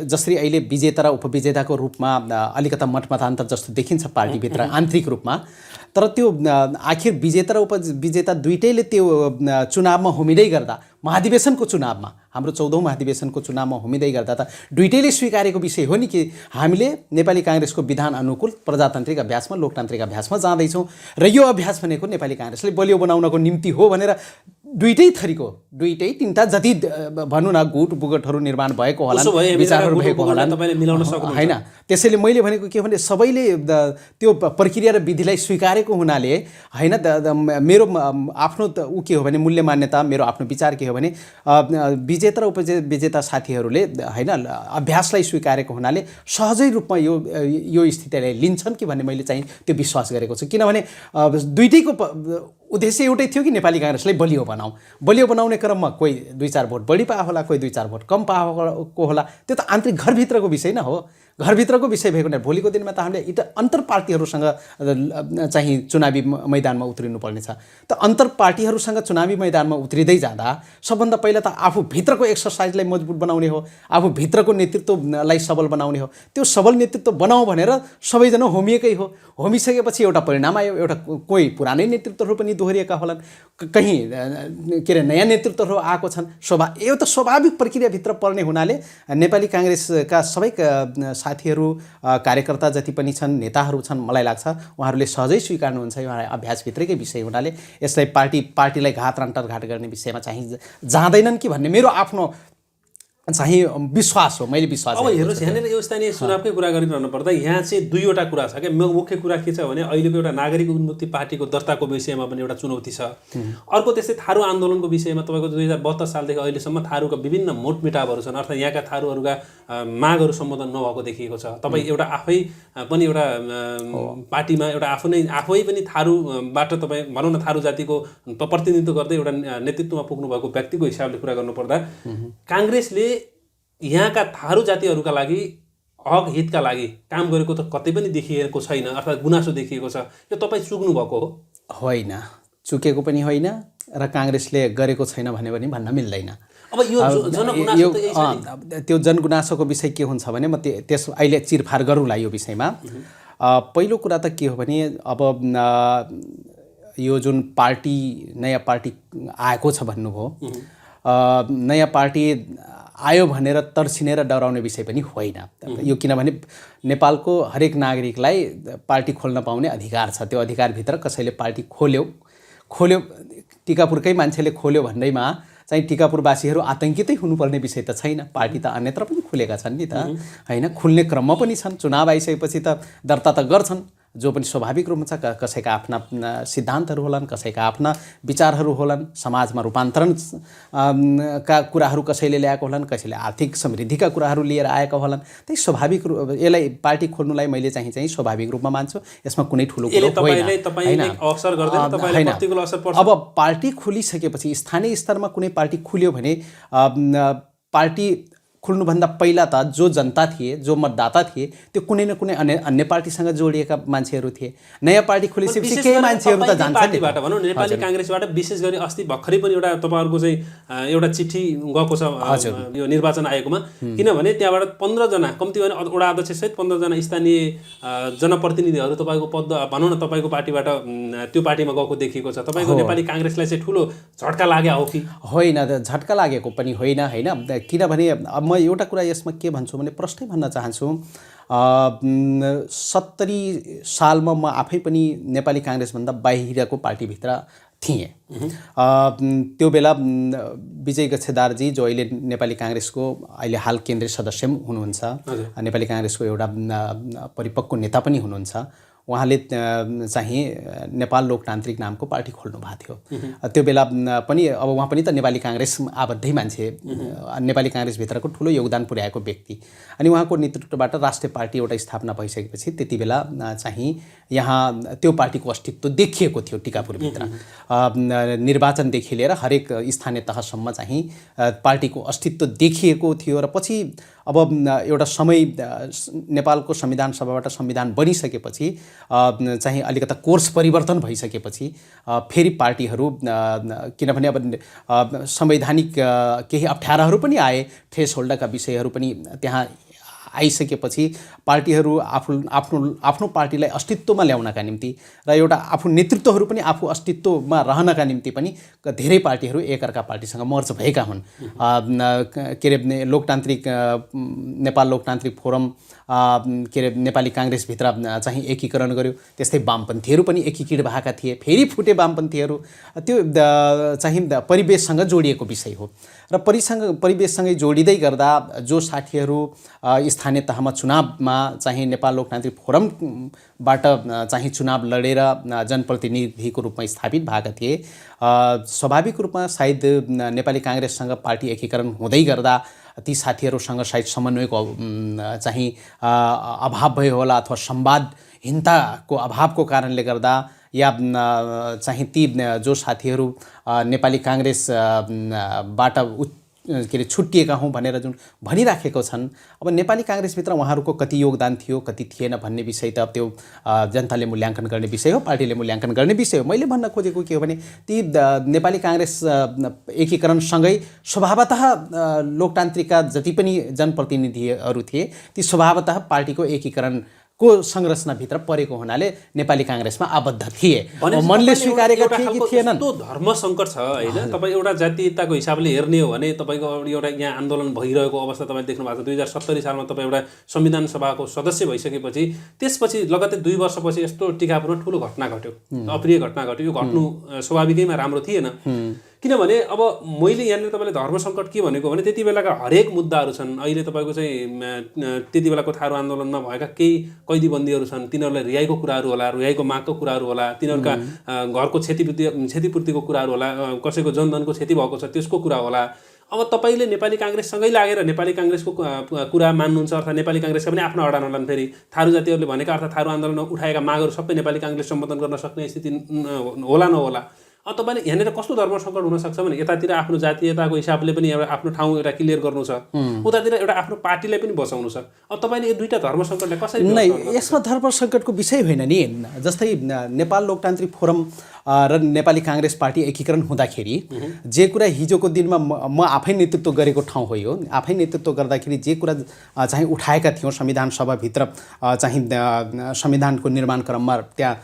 B: जसरी अहिले विजेता र उपविजेताको रूपमा अलिकता मतमतान्तर जस्तो देखिन्छ पार्टीभित्र आन्तरिक रूपमा, तर त्यो आखिर विजेता र उपविजेता दुइटैले त्यो चुनावमा हुमिँदै गर्दा, महाधिवेशनको चुनावमा, हाम्रो 14औं महाधिवेशनको चुनावमा हुमिँदै गर्दा त दुइटैले स्वीकारेको विषय हो नि कि हामीले नेपाली काङ्ग्रेसको विधान अनुकूल प्रजातान्त्रिक अभ्यासमा, लोकतान्त्रिक अभ्यासमा जाँदैछौँ र यो अभ्यास भनेको नेपाली काङ्ग्रेसले बलियो बनाउनको निम्ति हो भनेर दुइटै थरीको, दुइटै तिनवटा जति भनौँ न गुट बुगटहरू निर्माण भएको होला, विचारहरू भएको होला होइन। त्यसैले मैले भनेको के भने सबैले त्यो प्रक्रिया र विधिलाई स्वीकारेको हुनाले होइन, मेरो आफ्नो ऊ के हो भने मूल्य मान्यता, मेरो आफ्नो विचार के हो भने विजेता र उपविजेता साथीहरूले होइन अभ्यासलाई स्वीकारेको हुनाले सहजै रूपमा यो स्थितिलाई लिन्छन् कि भन्ने मैले चाहिँ त्यो विश्वास गरेको छु। किनभने दुइटैको उद्देश्य एउटै थियो कि नेपाली काङ्ग्रेसलाई बलियो बनाऊ। बलियो बनाउने क्रममा कोही 2-4 भोट बढी पाएको होला, कोही 2-4 भोट कम पाएको होला, त्यो त आन्तरिक घरभित्रको विषय न हो। घरभित्रको विषय भएको नै भोलिको दिनमा त हामीले अन्तर पार्टीहरूसँग चाहिँ चुनावी मैदानमा उत्रिनुपर्ने छ। त अन्तर पार्टीहरूसँग चुनावी मैदानमा उत्रिँदै जाँदा सबभन्दा पहिला त आफूभित्रको एक्सर्साइजलाई मजबुत बनाउने हो, आफूभित्रको नेतृत्वलाई सबल बनाउने हो। त्यो सबल नेतृत्व बनाऊ भनेर सबैजना होमिएकै हो। होमिसकेपछि एउटा परिणाम आयो, एउटा कोही पुरानै नेतृत्वहरू पनि दोहोरिएका होलान्, कहीँ के अरे नयाँ नेतृत्वहरू आएको छन्। यो त स्वाभाविक प्रक्रियाभित्र पर्ने हुनाले नेपाली काङ्ग्रेसका सबै साथीहरू, कार्यकर्ता जति पनि छन्, नेताहरू छन्, मलाई लाग्छ उहाँहरूले सहजै स्वीकार्नुहुन्छ। उहाँलाई अभ्यासभित्रकै विषय हुनाले यसलाई पार्टीलाई घात अन्तर्घात गर्ने विषयमा चाहिँ जाँदैनन् कि भन्ने मेरो आफ्नो चाहिँ विश्वास हो। मैले विश्वास
A: अब हेर्नुहोस्, यहाँनिर यो स्थानीय चुनावकै कुरा गरिरहनु पर्दा यहाँ चाहिँ दुईवटा कुरा छ क्या। मुख्य कुरा के छ भने अहिलेको एउटा नागरिक उन्मुक्ति पार्टीको दर्ताको विषयमा पनि एउटा चुनौती छ। अर्को त्यस्तै थारू आन्दोलनको विषयमा तपाईँको 2072 सालदेखि अहिलेसम्म थारूका विभिन्न मोटमिटावहरू छन्, अर्थात् यहाँका थारूहरूका मागहरू सम्बोधन नभएको देखिएको छ। तपाईँ एउटा आफै पनि एउटा पार्टीमा एउटा आफै पनि थारूबाट तपाईँ भनौँ न थारू जातिको प्रतिनिधित्व गर्दै एउटा नेतृत्वमा पुग्नु भएको व्यक्तिको हिसाबले कुरा गर्नुपर्दा काङ्ग्रेसले यहाँका थारू जातिहरूका लागि हक हितका लागि काम गरेको त कतै पनि देखिएको छैन, अर्थात् गुनासो देखिएको छ। यो तपाईँ चुक्नु भएको हो?
B: होइन, चुकेको पनि होइन र काङ्ग्रेसले गरेको छैन भने पनि भन्न मिल्दैन।
A: अब यो जनगुनासो त यही छ नि।
B: त्यो जनगुनासोको विषय के हुन्छ भने म त्यस अहिले चिरफार गरौँला यो विषयमा। पहिलो कुरा त के हो भने अब यो जुन पार्टी नयाँ पार्टी आएको छ भन्नुभयो, नयाँ पार्टी आयो भनेर तर्सिने र डराउने विषय पनि होइन यो। किनभने नेपालको हरेक नागरिकलाई पार्टी खोल्न पाउने अधिकार छ। त्यो अधिकारभित्र कसैले पार्टी खोल्यो, टिकापुरकै मान्छेले खोल्यो भन्दैमा चाहिँ टिकापुरवासीहरू आतङ्कितै हुनुपर्ने विषय त छैन। पार्टी त अन्यत्र पनि खुलेका छन् नि त होइन, खुल्ने क्रममा पनि छन्। चुनाव आइसकेपछि त दर्ता त गर्छन्, जो पनि स्वाभाविक रूपमा छ। कसैका आफ्ना सिद्धान्तहरू होलान्, कसैका आफ्ना विचारहरू होलान्, समाजमा रूपान्तरण का कुराहरू कसैले ल्याएको होलान्, कसैले आर्थिक समृद्धिका कुराहरू लिएर आएका होलान्। त्यही स्वाभाविक यसलाई पार्टी खोल्नुलाई मैले चाहिँ स्वाभाविक रूपमा मान्छु। यसमा कुनै ठुलो कुरो होइन। अब पार्टी खोलिसकेपछि स्थानीय स्तरमा कुनै पार्टी खुल्यो भने पार्टी खुल्नुभन्दा पहिला त जो जनता थिए, जो मतदाता थिए, त्यो कुनै न कुनै अन्य पार्टीसँग जोडिएका मान्छेहरू थिए। नयाँ पार्टी खोलिसकेपछि केही मान्छेहरू त जान्छन्।
A: पार्टीबाट भनौँ नेपाली काङ्ग्रेसबाट विशेष गरी अस्ति भर्खरै पनि एउटा तपाईँहरूको चाहिँ एउटा चिठी गएको छ यो निर्वाचन आयोगमा, किनभने त्यहाँबाट 15 जना कम्ती भने वडा अध्यक्षसहित 15 जना स्थानीय जनप्रतिनिधिहरू तपाईँको पद भनौँ न तपाईँको पार्टीबाट त्यो पार्टीमा गएको देखिएको छ। तपाईँको नेपाली काङ्ग्रेसलाई चाहिँ ठुलो झट्का लाग्यो हो कि
B: होइन? झट्का लागेको पनि होइन होइन, किनभने म एउटा कुरा यसमा के भन्छु भने प्रश्नै भन्न चाहन्छु। 70 सालमा म आफै पनि नेपाली काङ्ग्रेसभन्दा बाहिरको पार्टीभित्र थिएँ। त्यो बेला विजय गच्छेदारजी जो अहिले नेपाली काङ्ग्रेसको अहिले हाल केन्द्रीय सदस्य हुनुहुन्छ, नेपाली काङ्ग्रेसको एउटा परिपक्व नेता पनि हुनुहुन्छ, उहाँले चाहिँ नेपाल लोकतान्त्रिक नामको पार्टी खोल्नु भएको थियो। त्यो बेला पनि अब उहाँ पनि त नेपाली काङ्ग्रेस आबद्धै मान्छे, नेपाली काङ्ग्रेसभित्रको ठुलो योगदान पुर्याएको व्यक्ति। अनि उहाँको नेतृत्वबाट राष्ट्रिय पार्टी एउटा स्थापना भइसकेपछि त्यति बेला चाहिँ यहाँ त्यो पार्टीको अस्तित्व देखिएको थियो टिकापुरभित्र। निर्वाचनदेखि लिएर हरेक स्थानीय तहसम्म चाहिँ पार्टीको अस्तित्व देखिएको थियो। र पछि अब एउटा समय नेपालको संविधान सभाबाट संविधान बनिसकेपछि चाहिँ अलिकता कोर्स परिवर्तन भइसकेपछि फेरि पार्टीहरू, किनभने अब संवैधानिक केही अप्ठ्याराहरू पनि आए, थ्रेस होल्डका विषयहरू पनि त्यहाँ आइसकेपछि पार्टीहरू आफ्नो पार्टीलाई अस्तित्वमा ल्याउनका निम्ति र एउटा आफू नेतृत्वहरू पनि आफू अस्तित्वमा रहनका निम्ति पनि धेरै पार्टीहरू एकअर्का पार्टीसँग मर्ज भएका हुन्। के अरे लोकतान्त्रिक नेपाल लोकतान्त्रिक फोरम के अरे नेपाली काङ्ग्रेसभित्र चाहिँ एकीकरण गर्यो। त्यस्तै वामपन्थीहरू पनि एकीकृत भएका थिए, फेरि फुटे वामपन्थीहरू। त्यो चाहिँ परिवेशसँग जोडिएको विषय हो र परिवेशसँगै जोडिँदै गर्दा जो साथीहरू स्थानीय तहमा चुनावमा चाहिँ नेपाल लोकतान्त्रिक फोरमबाट चाहिँ चुनाव लडेर जनप्रतिनिधिको रूपमा स्थापित भएका थिए, स्वाभाविक रूपमा सायद नेपाली काङ्ग्रेससँग पार्टी एकीकरण हुँदै गर्दा ती साथीहरूसँग सायद समन्वयको चाहिँ अभाव भयो होला, अथवा संवादहीनताको अभावको कारणले गर्दा, या चाहिँ ती जो साथीहरू नेपाली काङ्ग्रेसबाट के अरे छुट्टिएका हौँ भनेर जुन भनिराखेको छन्, अब नेपाली काङ्ग्रेसभित्र उहाँहरूको कति योगदान थियो कति थिएन भन्ने विषय त त्यो जनताले मूल्याङ्कन गर्ने विषय हो, पार्टीले मूल्याङ्कन गर्ने विषय हो। मैले भन्न खोजेको के हो भने ती नेपाली काङ्ग्रेस एकीकरणसँगै स्वभावतः लोकतान्त्रिकका जति पनि जनप्रतिनिधिहरू थिए ती स्वभावतः पार्टीको एकीकरण को संरचनाभित्र परेको हुनाले नेपाली काङ्ग्रेसमा आबद्ध थिए, मनले स्वीकारेका थिए कि थिएनन्।
A: त्यो धर्म सङ्कट छ होइन। तपाईँ एउटा जातीयताको हिसाबले हेर्ने हो भने तपाईँको एउटा यहाँ आन्दोलन भइरहेको अवस्था तपाईँ देख्नु भएको छ। 2070 सालमा तपाईँ एउटा संविधान सभाको सदस्य भइसकेपछि त्यसपछि लगत्तै 2 वर्षपछि यस्तो टिकापुरमा ठुलो घटना घट्यो, अप्रिय घटना घट्यो। यो घट्नु स्वाभाविकैमा राम्रो थिएन, किनभने अब मैले यहाँनिर तपाईँले धर्म सङ्कट के भनेको भने त्यति बेलाका हरेक मुद्दाहरू छन्। अहिले तपाईँको चाहिँ त्यति बेलाको थारू आन्दोलनमा भएका केही कैदीबन्दीहरू छन्, तिनीहरूलाई रिहाईको कुराहरू होला, रिहाईको मागको कुराहरू होला, तिनीहरूका घरको क्षतिपूर्तिको कुराहरू होला, कसैको जनधनको क्षति भएको छ त्यसको कुरा होला। अब तपाईँले नेपाली काङ्ग्रेससँगै लागेर नेपाली काङ्ग्रेसको कुरा मान्नुहुन्छ, अर्थात् नेपाली काङ्ग्रेसका पनि आफ्नो अडान होलान्। फेरि थारू जातिहरूले भनेका अर्थात् थारू आन्दोलनमा उठाएका मागहरू सबै नेपाली काङ्ग्रेस सम्बोधन गर्न सक्ने स्थिति होला नहोला। अब तपाईँले यहाँनिर कस्तो धर्म सङ्कट हुनसक्छ भने यतातिर आफ्नो जातीयताको हिसाबले पनि एउटा आफ्नो ठाउँ एउटा क्लियर गर्नु छ, उतातिर एउटा आफ्नो पार्टीलाई पनि बचाउनु छ। अब तपाईँले यो दुईवटा धर्म सङ्कटलाई कसरी?
B: नै, यसमा धर्म सङ्कटको विषय होइन नि। जस्तै नेपाल लोकतान्त्रिक फोरम र नेपाली काङ्ग्रेस पार्टी एकीकरण हुँदाखेरि जे कुरा हिजोको दिनमा म आफै नेतृत्व गरेको ठाउँ हो, यो आफै नेतृत्व गर्दाखेरि जे कुरा चाहिँ उठाएका थियौँ संविधान सभाभित्र चाहिँ संविधानको निर्माण क्रममा, त्यहाँ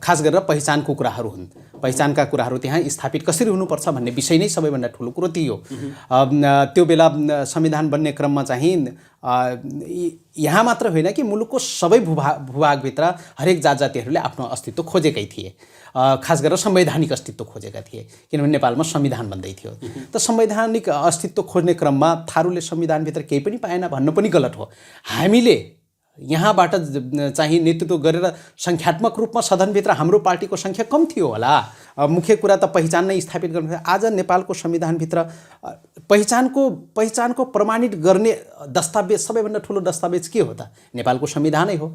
B: खास गरेर पहिचानको कुराहरू हुन्। पहिचानका कुराहरू त्यहाँ स्थापित कसरी हुनुपर्छ भन्ने विषय नै सबैभन्दा ठुलो कुरो थियो। त्यो बेला संविधान बन्ने क्रममा चाहिँ यहाँ मात्र होइन कि मुलुकको सबै भूभागभित्र हरेक जातिहरूले आफ्नो अस्तित्व खोजेकै थिए, खास गरेर संवैधानिक अस्तित्व खोजेका थिए, किनभने नेपालमा संविधान बन्दै थियो। त संवैधानिक अस्तित्व खोज्ने क्रममा थारूले संविधानभित्र केही पनि पाएन भन्नु पनि गलत हो। हामीले यहाँबाट चाहिँ नेतृत्व गरेर सङ्ख्यात्मक रूपमा सदनभित्र हाम्रो पार्टीको सङ्ख्या कम थियो होला। मुख्य कुरा त पहिचान नै स्थापित गर्नु। आज नेपालको संविधानभित्र पहिचानको प्रमाणित गर्ने दस्तावेज, सबैभन्दा ठुलो दस्तावेज के हो त? नेपालको संविधानै हो।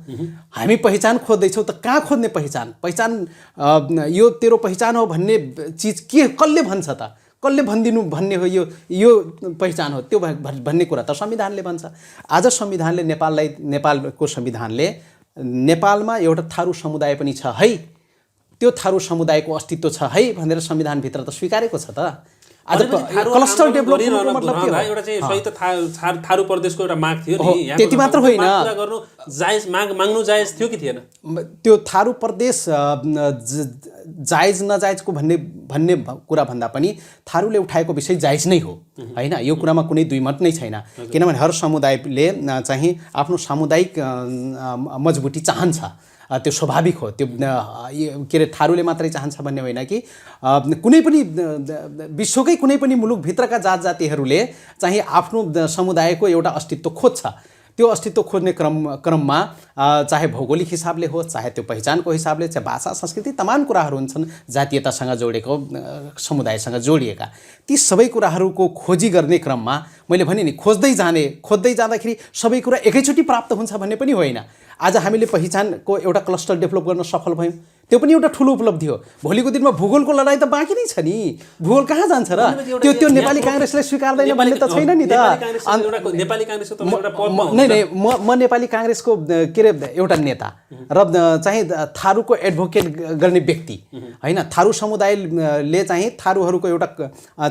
B: हामी पहिचान खोज्दैछौँ त कहाँ खोज्ने पहिचान? पहिचान यो तेरो पहिचान हो भन्ने चिज के कसले भन्छ त? कसले भनिदिनु भन्ने हो यो पहिचान हो त्यो भन्ने कुरा त संविधानले भन्छ। आज संविधानले नेपालको संविधानले नेपालमा एउटा थारू समुदाय पनि छ है, त्यो थारू समुदायको अस्तित्व छ है भनेर संविधानभित्र त स्वीकारेको छ त। आज क्लस्टर डेभलपमेन्टको मतलब के हो?
A: एउटा चाहिँ सही त थारू प्रदेशको एउटा माग थियो नि, यहाँ
B: त्यति मात्र होइन,
A: कुरा गर्नु जायज माग्नु जायज थियो कि थिएन?
B: त्यो थारू प्रदेश जायज नजायजको भन्ने कुरा भन्दा पनि थारूले उठाएको विषय जायज नै हो हैन, यो कुरामा कुनै दुईमत नै छैन। किनभने हर समुदायले चाहिँ आफ्नो सामुदायिक मजबुती चाहन्छ, त्यो स्वाभाविक हो। त्यो के अरे थारूले मात्रै चाहन्छ भन्ने होइन कि कुनै पनि विश्वकै कुनै पनि मुलुकभित्रका जात जातिहरूले चाहिँ आफ्नो समुदायको एउटा अस्तित्व खोज्छ। त्यो अस्तित्व खोज्ने क्रममा चाहे भौगोलिक हिसाबले हो, चाहे त्यो पहिचानको हिसाबले, चाहे भाषा संस्कृति तमाम कुराहरू हुन्छन् जातीयतासँग जोडेको, समुदायसँग जोडिएका। ती सबै कुराहरूको खोजी गर्ने क्रममा मैले भने नि खोज्दै जाँदाखेरि सबै कुरा एकैचोटि प्राप्त हुन्छ भन्ने पनि होइन। आज हामीले पहिचानको एउटा क्लस्टर डेभलप गर्न सफल भयौँ, त्यो पनि एउटा ठुलो उपलब्धि हो। भोलिको दिनमा भूगोलको लडाइँ त बाँकी नै छ नि, भूगोल कहाँ जान्छ र? त्यो नेपाली काङ्ग्रेसले स्वीकार्दैन भन्ने त छैन नि त। म नेपाली काङ्ग्रेसको के अरे एउटा नेता र चाहिँ थारूको एडभोकेट गर्ने व्यक्ति होइन। थारू समुदायले चाहिँ थारूहरूको एउटा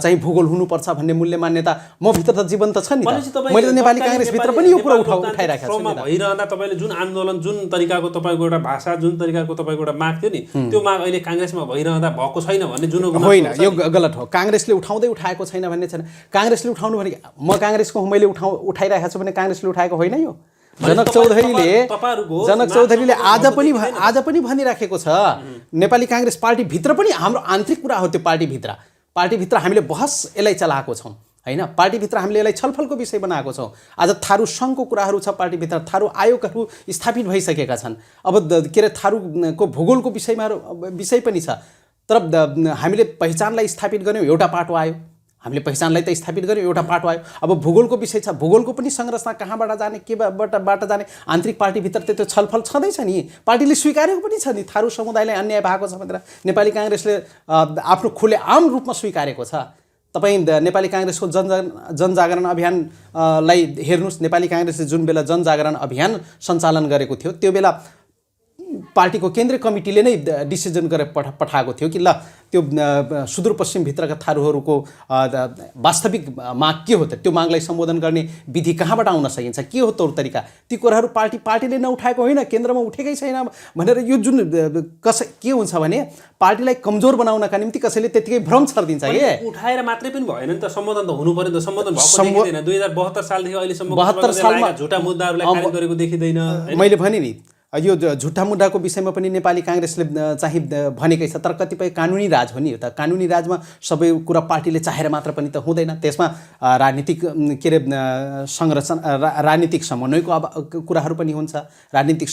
B: चाहिँ भूगोल हुनुपर्छ भन्ने मूल्य मान्यता म भित्र त जीवन त छ नि त। मैले त नेपाली काङ्ग्रेसभित्र पनि यो कुरा उठाइराखेको छु।
A: भइरहँदा तपाईँले जुन आन्दोलन, जुन तरिकाको तपाईँको एउटा भाषा, जुन तरिकाको तपाईँको एउटा माग थियो नि, त्यो माग अहिले काङ्ग्रेसमा भइरहँदा भएको छैन भन्ने जुन
B: होइन, यो गलत हो। काङ्ग्रेसले उठाएको छैन भन्ने छैन। काङ्ग्रेसले उठाउनु भने म काङ्ग्रेसको मैले उठाइरहेको छु भने काङ्ग्रेसले उठाएको होइन। यो जनक चौधरीले आज पनि भनिराखेको छ। नेपाली काङ्ग्रेस पार्टीभित्र पनि हाम्रो आन्तरिक कुरा हो। त्यो पार्टीभित्र हामीले बहस यसलाई चलाएको छौँ हैन, पार्टीभित्र हामीले यसलाई छलफलको विषय बनाएको छौँ। आज थारू सङ्घको कुराहरू छ पार्टीभित्र, थारू आयोगहरू स्थापित भइसकेका छन्। अब के अरे थारूको भूगोलको विषय पनि छ। तर हामीले पहिचानलाई स्थापित गर्यौँ, एउटा पाटो आयो। हामीले पहिचानलाई त स्थापित गर्यौँ, एउटा पाटो आयो। अब भूगोलको विषय छ, भूगोलको पनि संरचना कहाँबाट जाने, केबाट जाने, आन्तरिक पार्टीभित्र त्यो छलफल छँदैछ नि। पार्टीले स्वीकारेको पनि छ नि थारू समुदायलाई अन्याय भएको छ भनेर नेपाली काङ्ग्रेसले आफ्नो खुलेआम रूपमा स्वीकारेको छ। तपाईँ नेपाली काङ्ग्रेसको जनजागरण अभियानलाई हेर्नुहोस्। नेपाली काङ्ग्रेसले जुन बेला जनजागरण अभियान सञ्चालन गरेको थियो, त्यो बेला पार्टीको केन्द्रीय कमिटीले नै डिसिजन गरेर पठाएको थियो कि ल त्यो सुदूरपश्चिमभित्रका थारूहरूको वास्तविक माग के हो त, त्यो मागलाई सम्बोधन गर्ने विधि कहाँबाट आउन सकिन्छ, के हो तौर तरिका, ती कुराहरू पार्टीले नउठाएको होइन, केन्द्रमा उठेकै छैन भनेर यो जुन के हुन्छ भने पार्टीलाई कमजोर बनाउनका निम्ति कसैले त्यतिकै भ्रम छरिदिन्छ के।
A: उठाएर मात्रै पनि भएन नि त, सम्बोधन त हुनु पर्यो नि त। सम्बोधन भएको देखिँदैन। 2072 सालदेखि अहिलेसम्म
B: 72 सालमा
A: झुटा मुद्दाहरूलाई खारेज गरेको देखिँदैन।
B: मैले भने नि यो झुट्टा मुद्दाको विषयमा पनि नेपाली काङ्ग्रेसले चाहिँ भनेकै छ। तर कतिपय कानुनी राज हो नि, यो त कानुनी राजमा सबै कुरा पार्टीले चाहेर मात्र पनि त हुँदैन। त्यसमा राजनीतिक के अरे संरचना, राजनीतिक समन्वयको कुराहरू पनि हुन्छ। राजनीति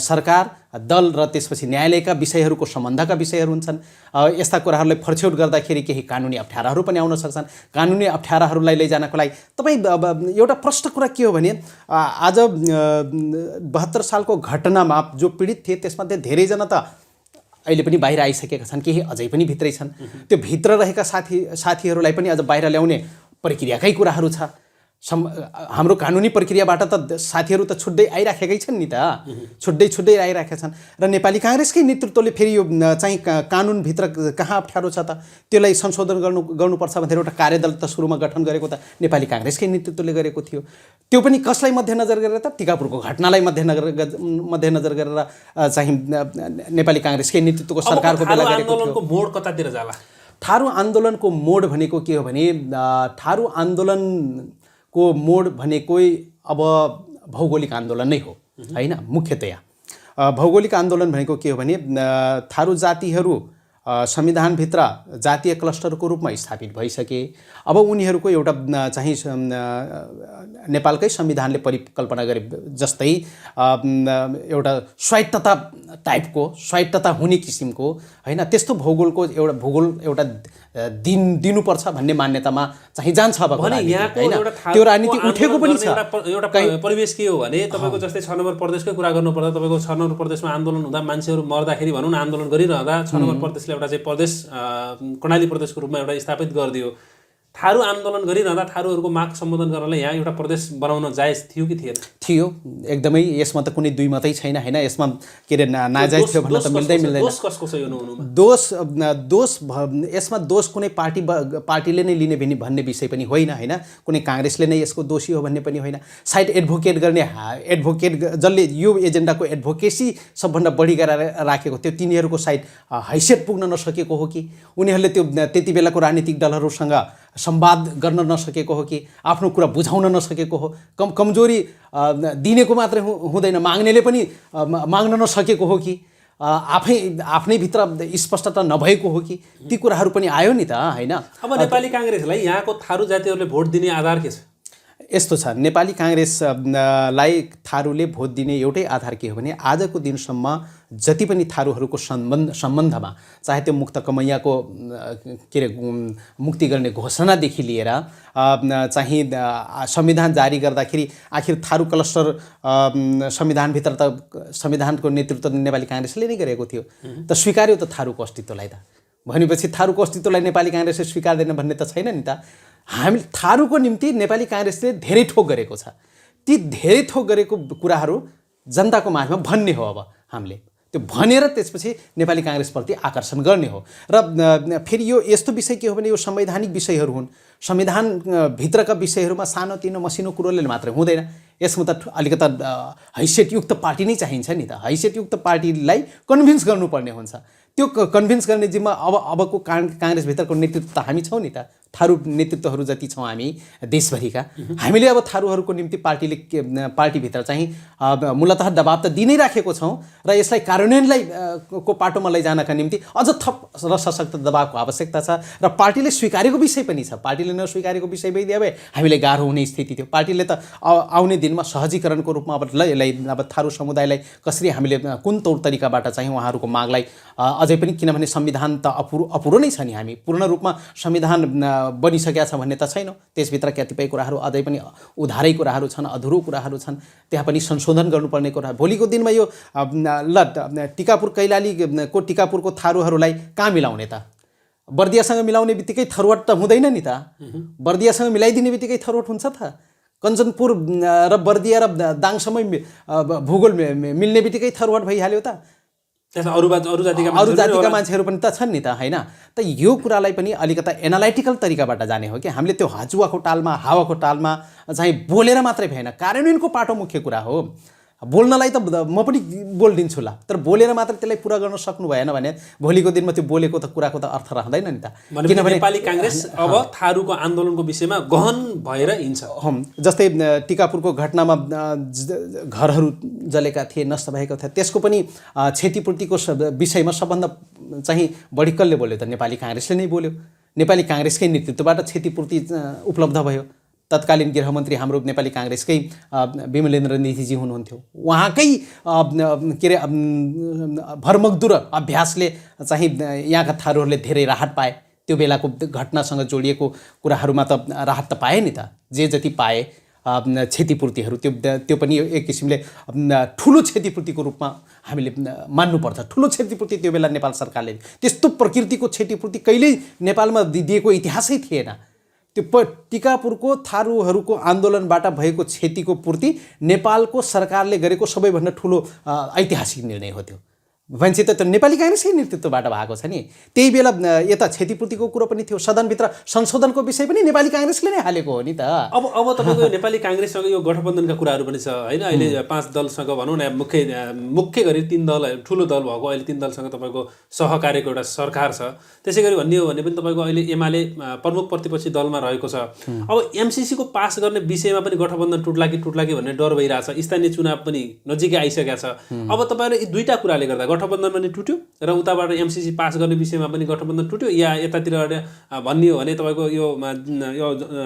B: सरकार दल र त्यसपछि न्यायालयका विषयहरूको सम्बन्धका विषयहरू हुन्छन्। यस्ता कुराहरूलाई फर्छ्यौट गर्दाखेरि केही कानुनी अप्ठ्याराहरू पनि आउन सक्छन्। कानुनी अप्ठ्याराहरूलाई लैजानको लागि तपाईँ एउटा प्रष्ट कुरा के हो भने आज 72 सालको घटनामा जो पीडित थिए त्यसमध्ये धेरैजना त अहिले पनि बाहिर आइसकेका छन्, केही अझै पनि भित्रै छन्। त्यो भित्र रहेका साथीहरूलाई पनि अझ बाहिर ल्याउने प्रक्रियाकै कुराहरू छ। हाम्रो कानुनी प्रक्रियाबाट त साथीहरू त छुट्दै आइराखेकै छन् नि त, छुट्दै आइराखेका छन्। र नेपाली काङ्ग्रेसकै नेतृत्वले फेरि यो चाहिँ कानुनभित्र कहाँ अप्ठ्यारो छ त त्यसलाई संशोधन गर्नुपर्छ भनेर एउटा कार्यदल त सुरुमा गठन गरेको त नेपाली काङ्ग्रेसकै नेतृत्वले गरेको थियो। त्यो पनि कसलाई मध्यनजर गरेर त टिकापुरको घटनालाई मध्यनजर गरेर चाहिँ नेपाली काङ्ग्रेसकै नेतृत्वको सरकारको बेला गरेको थियो।
A: आन्दोलनको मोड कतातिर जाला?
B: थारू आन्दोलनको मोड भनेको के हो भने थारू आन्दोलनको मोड भनेको अब भौगोलिक आन्दोलन नै हो हैन। मुख्यतया भौगोलिक आन्दोलन भनेको के हो भने थारू जातिहरू संविधानभित्र जातीय क्लस्टरको रूपमा स्थापित भइसके। अब उनीहरूको एउटा चाहिँ नेपालकै संविधानले परिकल्पना गरे जस्तै एउटा स्वायत्तता टाइपको, स्वायत्तता हुने किसिमको हैन, त्यस्तो भूगोल एउटा दिनुपर्छ भन्ने मान्यतामा चाहिँ जान्छ। अब त्यो राजनीति उठेको पनि छ।
A: एउटा परिवेश के हो भने तपाईँको जस्तै 6 नम्बर प्रदेशकै कुरा गर्नुपर्दा तपाईँको 6 नम्बर प्रदेशमा आन्दोलन हुँदा मान्छेहरू मर्दाखेरि भनौँ न, आन्दोलन गरिरहँदा 6 नम्बर प्रदेशले काङ्ग्रेसले एउटा चाहिँ प्रदेश कर्णाली प्रदेशको रूपमा एउटा स्थापित गरिदियो। थारू आन्दोलन गरिरहँदा थारूहरूको माग सम्बोधन गर्नलाई यहाँ एउटा प्रदेश बनाउन जायज थियो कि थिएन?
B: थियो, एकदमै। यसमा त कुनै दुई मतै छैन हैन। यसमा के रे नाजायज थियो भन्न त मिल्दैन।
A: दोष कसको छ यो नहुनुमा?
B: यसमा दोष कुनै पार्टीले नै लिने भन्ने विषय पनि होइन हैन। कुनै काङ्ग्रेसले नै यसको दोषी हो भन्ने पनि होइन। साइड एडभोकेट जसले यो एजेन्डाको एडभोकेसी सबभन्दा बढी गरेर राखेको थियो तिनीहरूको साइड हैसियत पुग्न नसकेको हो कि उनीहरूले त्यो त्यति बेलाको राजनीतिक दलहरूसँग संवाद गर्न नसकेको हो कि आफ्नो कुरा बुझाउन नसकेको हो? कमजोरी दिनेको मात्रै हुँदैन, माग्नेले पनि माग्न नसकेको हो कि आफ्नै भित्र स्पष्टता नभएको हो कि? ती कुराहरू पनि आयो नि त हैन।
A: अब नेपाली काङ्ग्रेसलाई यहाँको थारू जातिहरूले भोट दिने आधार के छ?
B: यस्तो छ, नेपाली काङ्ग्रेसलाई थारूले भोट दिने एउटै आधार के हो भने आजको दिनसम्म जति पनि थारूहरूको सम्बन्धमा चाहे त्यो मुक्त कमैयाको के रे मुक्ति गर्ने घोषणादेखि लिएर चाहिँ संविधान जारी गर्दाखेरि आखिर थारू क्लस्टर संविधानभित्र त संविधानको नेतृत्व नेपाली काङ्ग्रेसले नै गरेको थियो। त स्वीकार्यो त थारूको अस्तित्वलाई त। भनेपछि थारूको अस्तित्वलाई नेपाली काङ्ग्रेसले स्वीकार्दैन भन्ने त छैन नि त। हामी थारूको निम्ति नेपाली काङ्ग्रेसले धेरै थोक गरेको छ। ती धेरै थोक गरेको कुराहरू जनताको माझमा भन्ने हो। अब हामीले त्यो भनेर त्यसपछि नेपाली काङ्ग्रेसप्रति आकर्षण गर्ने हो। र फेरि यो यस्तो विषय के हो भने यो संवैधानिक विषयहरू हुन्। संविधानभित्रका विषयहरूमा सानोतिनो मसिनो कुरोले मात्रै हुँदैन। यसमा त अलिकता हैसियतयुक्त पार्टी नै चाहिन्छ नि त। हैसियतयुक्त पार्टीलाई कन्भिन्स गर्नुपर्ने हुन्छ। त्यो कन्भिन्स गर्ने जिम्मा अबको काङ्ग्रेसभित्रको नेतृत्व त हामी छौँ नि त। थारू नेतृत्वहरू जति छौँ हामी देशभरिका, हामीले अब थारूहरूको निम्ति पार्टीभित्र चाहिँ मूलतः दबाब त दिनै राखेको छौँ र यसलाई कार्यान्वयनलाई को पाटोमा लैजानका निम्ति अझ थप र सशक्त दबाबको आवश्यकता छ। र पार्टीले स्वीकारेको विषय पनि छ। पार्टीले नस्वीकारेको विषय भइदिए भए हामीलाई गाह्रो हुने स्थिति थियो। पार्टीले त आउने दिनमा सहजीकरणको रूपमा अब यसलाई अब थारू समुदायलाई कसरी हामीले कुन तौर तरिकाबाट चाहिँ उहाँहरूको मागलाई अझै पनि, किनभने संविधान त अपुरो नै छ नि। हामी पूर्ण रूपमा संविधान बनिसकेका छ भन्ने त छैनौँ। त्यसभित्र कतिपय कुराहरू अझै पनि उधारै कुराहरू छन्, अधुरो कुराहरू छन्। त्यहाँ पनि संशोधन गर्नुपर्ने कुरा। भोलिको दिनमा यो टिकापुर कैलालीको टिकापुरको थारूहरूलाई कहाँ मिलाउने त? बर्दियासँग मिलाउने बित्तिकै थरवट त हुँदैन नि त। बर्दियासँग मिलाइदिने बित्तिकै थरवट हुन्छ त? कञ्चनपुर र बर्दिया र दाङसम्म भूगोल मिल्ने बित्तिकै थरवट भइहाल्यो त।
A: अरू
B: जातिका मान्छेहरू पनि त छन् नि त हैन। त यो कुरालाई पनि अलिकता एनालाइटिकल तरिकाबाट जाने हो कि हामीले त्यो हाजुवाको टालमा हावाको टालमा चाहिँ बोलेर मात्रै भएन। कार्यान्वयनको पाटो मुख्य कुरा हो। बोल्नलाई त म पनि बोलिदिन्छु ला, तर बोलेर मात्र त्यसलाई पुरा गर्न सक्नु भएन भने भोलिको दिनमा त्यो बोलेको त कुराको त अर्थ रहँदैन नि त।
A: किनभने नेपाली काङ्ग्रेस अब थारूको आन्दोलनको विषयमा गहन भएर हिँड्छ।
B: जस्तै टिकापुरको घटनामा घरहरू जलेका थिए, नष्ट भएको थियो, त्यसको पनि क्षतिपूर्तिको विषयमा सबभन्दा चाहिँ बढी कसले बोल्यो त? नेपाली काङ्ग्रेसले नै बोल्यो। नेपाली काङ्ग्रेसकै नेतृत्वबाट क्षतिपूर्ति उपलब्ध भयो। तत्कालीन गृहमन्त्री हाम्रो नेपाली काङ्ग्रेसकै विमलेन्द्र निधिजी हुनुहुन्थ्यो। उहाँकै के अरे भरमग्दुर अभ्यासले चाहिँ यहाँका थारूहरूले धेरै राहत पाए। त्यो बेलाको घटनासँग जोडिएको कुराहरूमा त राहत त पाए नि त। जे जति पाए क्षतिपूर्तिहरू त्यो पनि एक किसिमले ठुलो क्षतिपूर्तिको रूपमा हामीले मान्नुपर्छ। ठुलो क्षतिपूर्ति त्यो बेला नेपाल सरकारले, त्यस्तो प्रकृतिको क्षतिपूर्ति कहिल्यै नेपालमा दिएको इतिहासै थिएन। त्यो टिकापुरको थारूहरूको आन्दोलनबाट भएको क्षतिको पूर्ति नेपालको सरकारले गरेको सबैभन्दा ठुलो ऐतिहासिक निर्णय हो त्यो। भनेपछि त नेपाली काङ्ग्रेसकै नेतृत्वबाट भएको छ नि। त्यही बेला यता क्षतिपूर्तिको कुरो पनि थियो। सदनभित्र संशोधनको विषय पनि नेपाली काङ्ग्रेसले नै हालेको हो नि त।
A: अब तपाईँको नेपाली काङ्ग्रेससँग यो गठबन्धनका कुराहरू पनि छ होइन। अहिले 5 दलसँग भनौँ न, मुख्य गरी 3 दल, ठुलो दल भएको अहिले 3 दलसँग तपाईँको सहकार्यको एउटा सरकार छ। त्यसै गरी भन्ने हो भने पनि तपाईँको अहिले एमाले प्रमुख प्रतिपक्षी दलमा रहेको छ। अब एमसिसीको पास गर्ने विषयमा पनि गठबन्धन टुट्ला कि भन्ने डर भइरहेछ। स्थानीय चुनाव पनि नजिकै आइसकेका छ। अब तपाईँहरू यी दुईटा कुराले गर्दा गठबन्धन पनि टुट्यो र उताबाट एमसिसी पास गर्ने विषयमा पनि गठबन्धन टुट्यो, या यतातिर भन्ने हो भने तपाईँको यो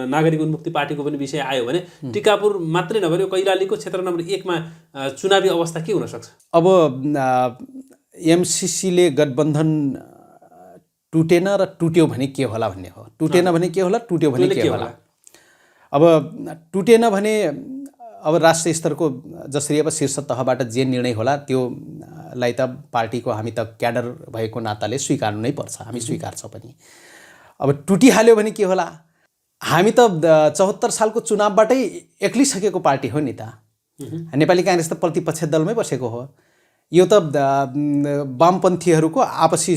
A: नागरिक उन्मुक्ति पार्टीको पनि विषय आयो भने टिकापुर मात्रै नभएर यो कैलालीको क्षेत्र नम्बर 1 मा चुनावी अवस्था के हुनसक्छ?
B: अब एमसिसीले गठबन्धन टुटेन र टुट्यो भने के होला भन्ने हो। टुटेन भने के होला, टुट्यो भने के होला। अब टुटेन भने अब राष्ट्रिय स्तरको जसरी अब शीर्ष तहबाट जे निर्णय होला त्यो लाई त पार्टीको हामी त क्याडर भएको नाताले स्वीकार्नु नै पर्छ, हामी स्वीकार्छ पनि। अब टुटिहाल्यो भने के होला? हामी त 74 सालको चुनावबाटै एक्लिसकेको पार्टी हो नि त। नेपाली काङ्ग्रेस त प्रतिपक्ष दलमै बसेको हो। यो त वामपन्थीहरूको आपसी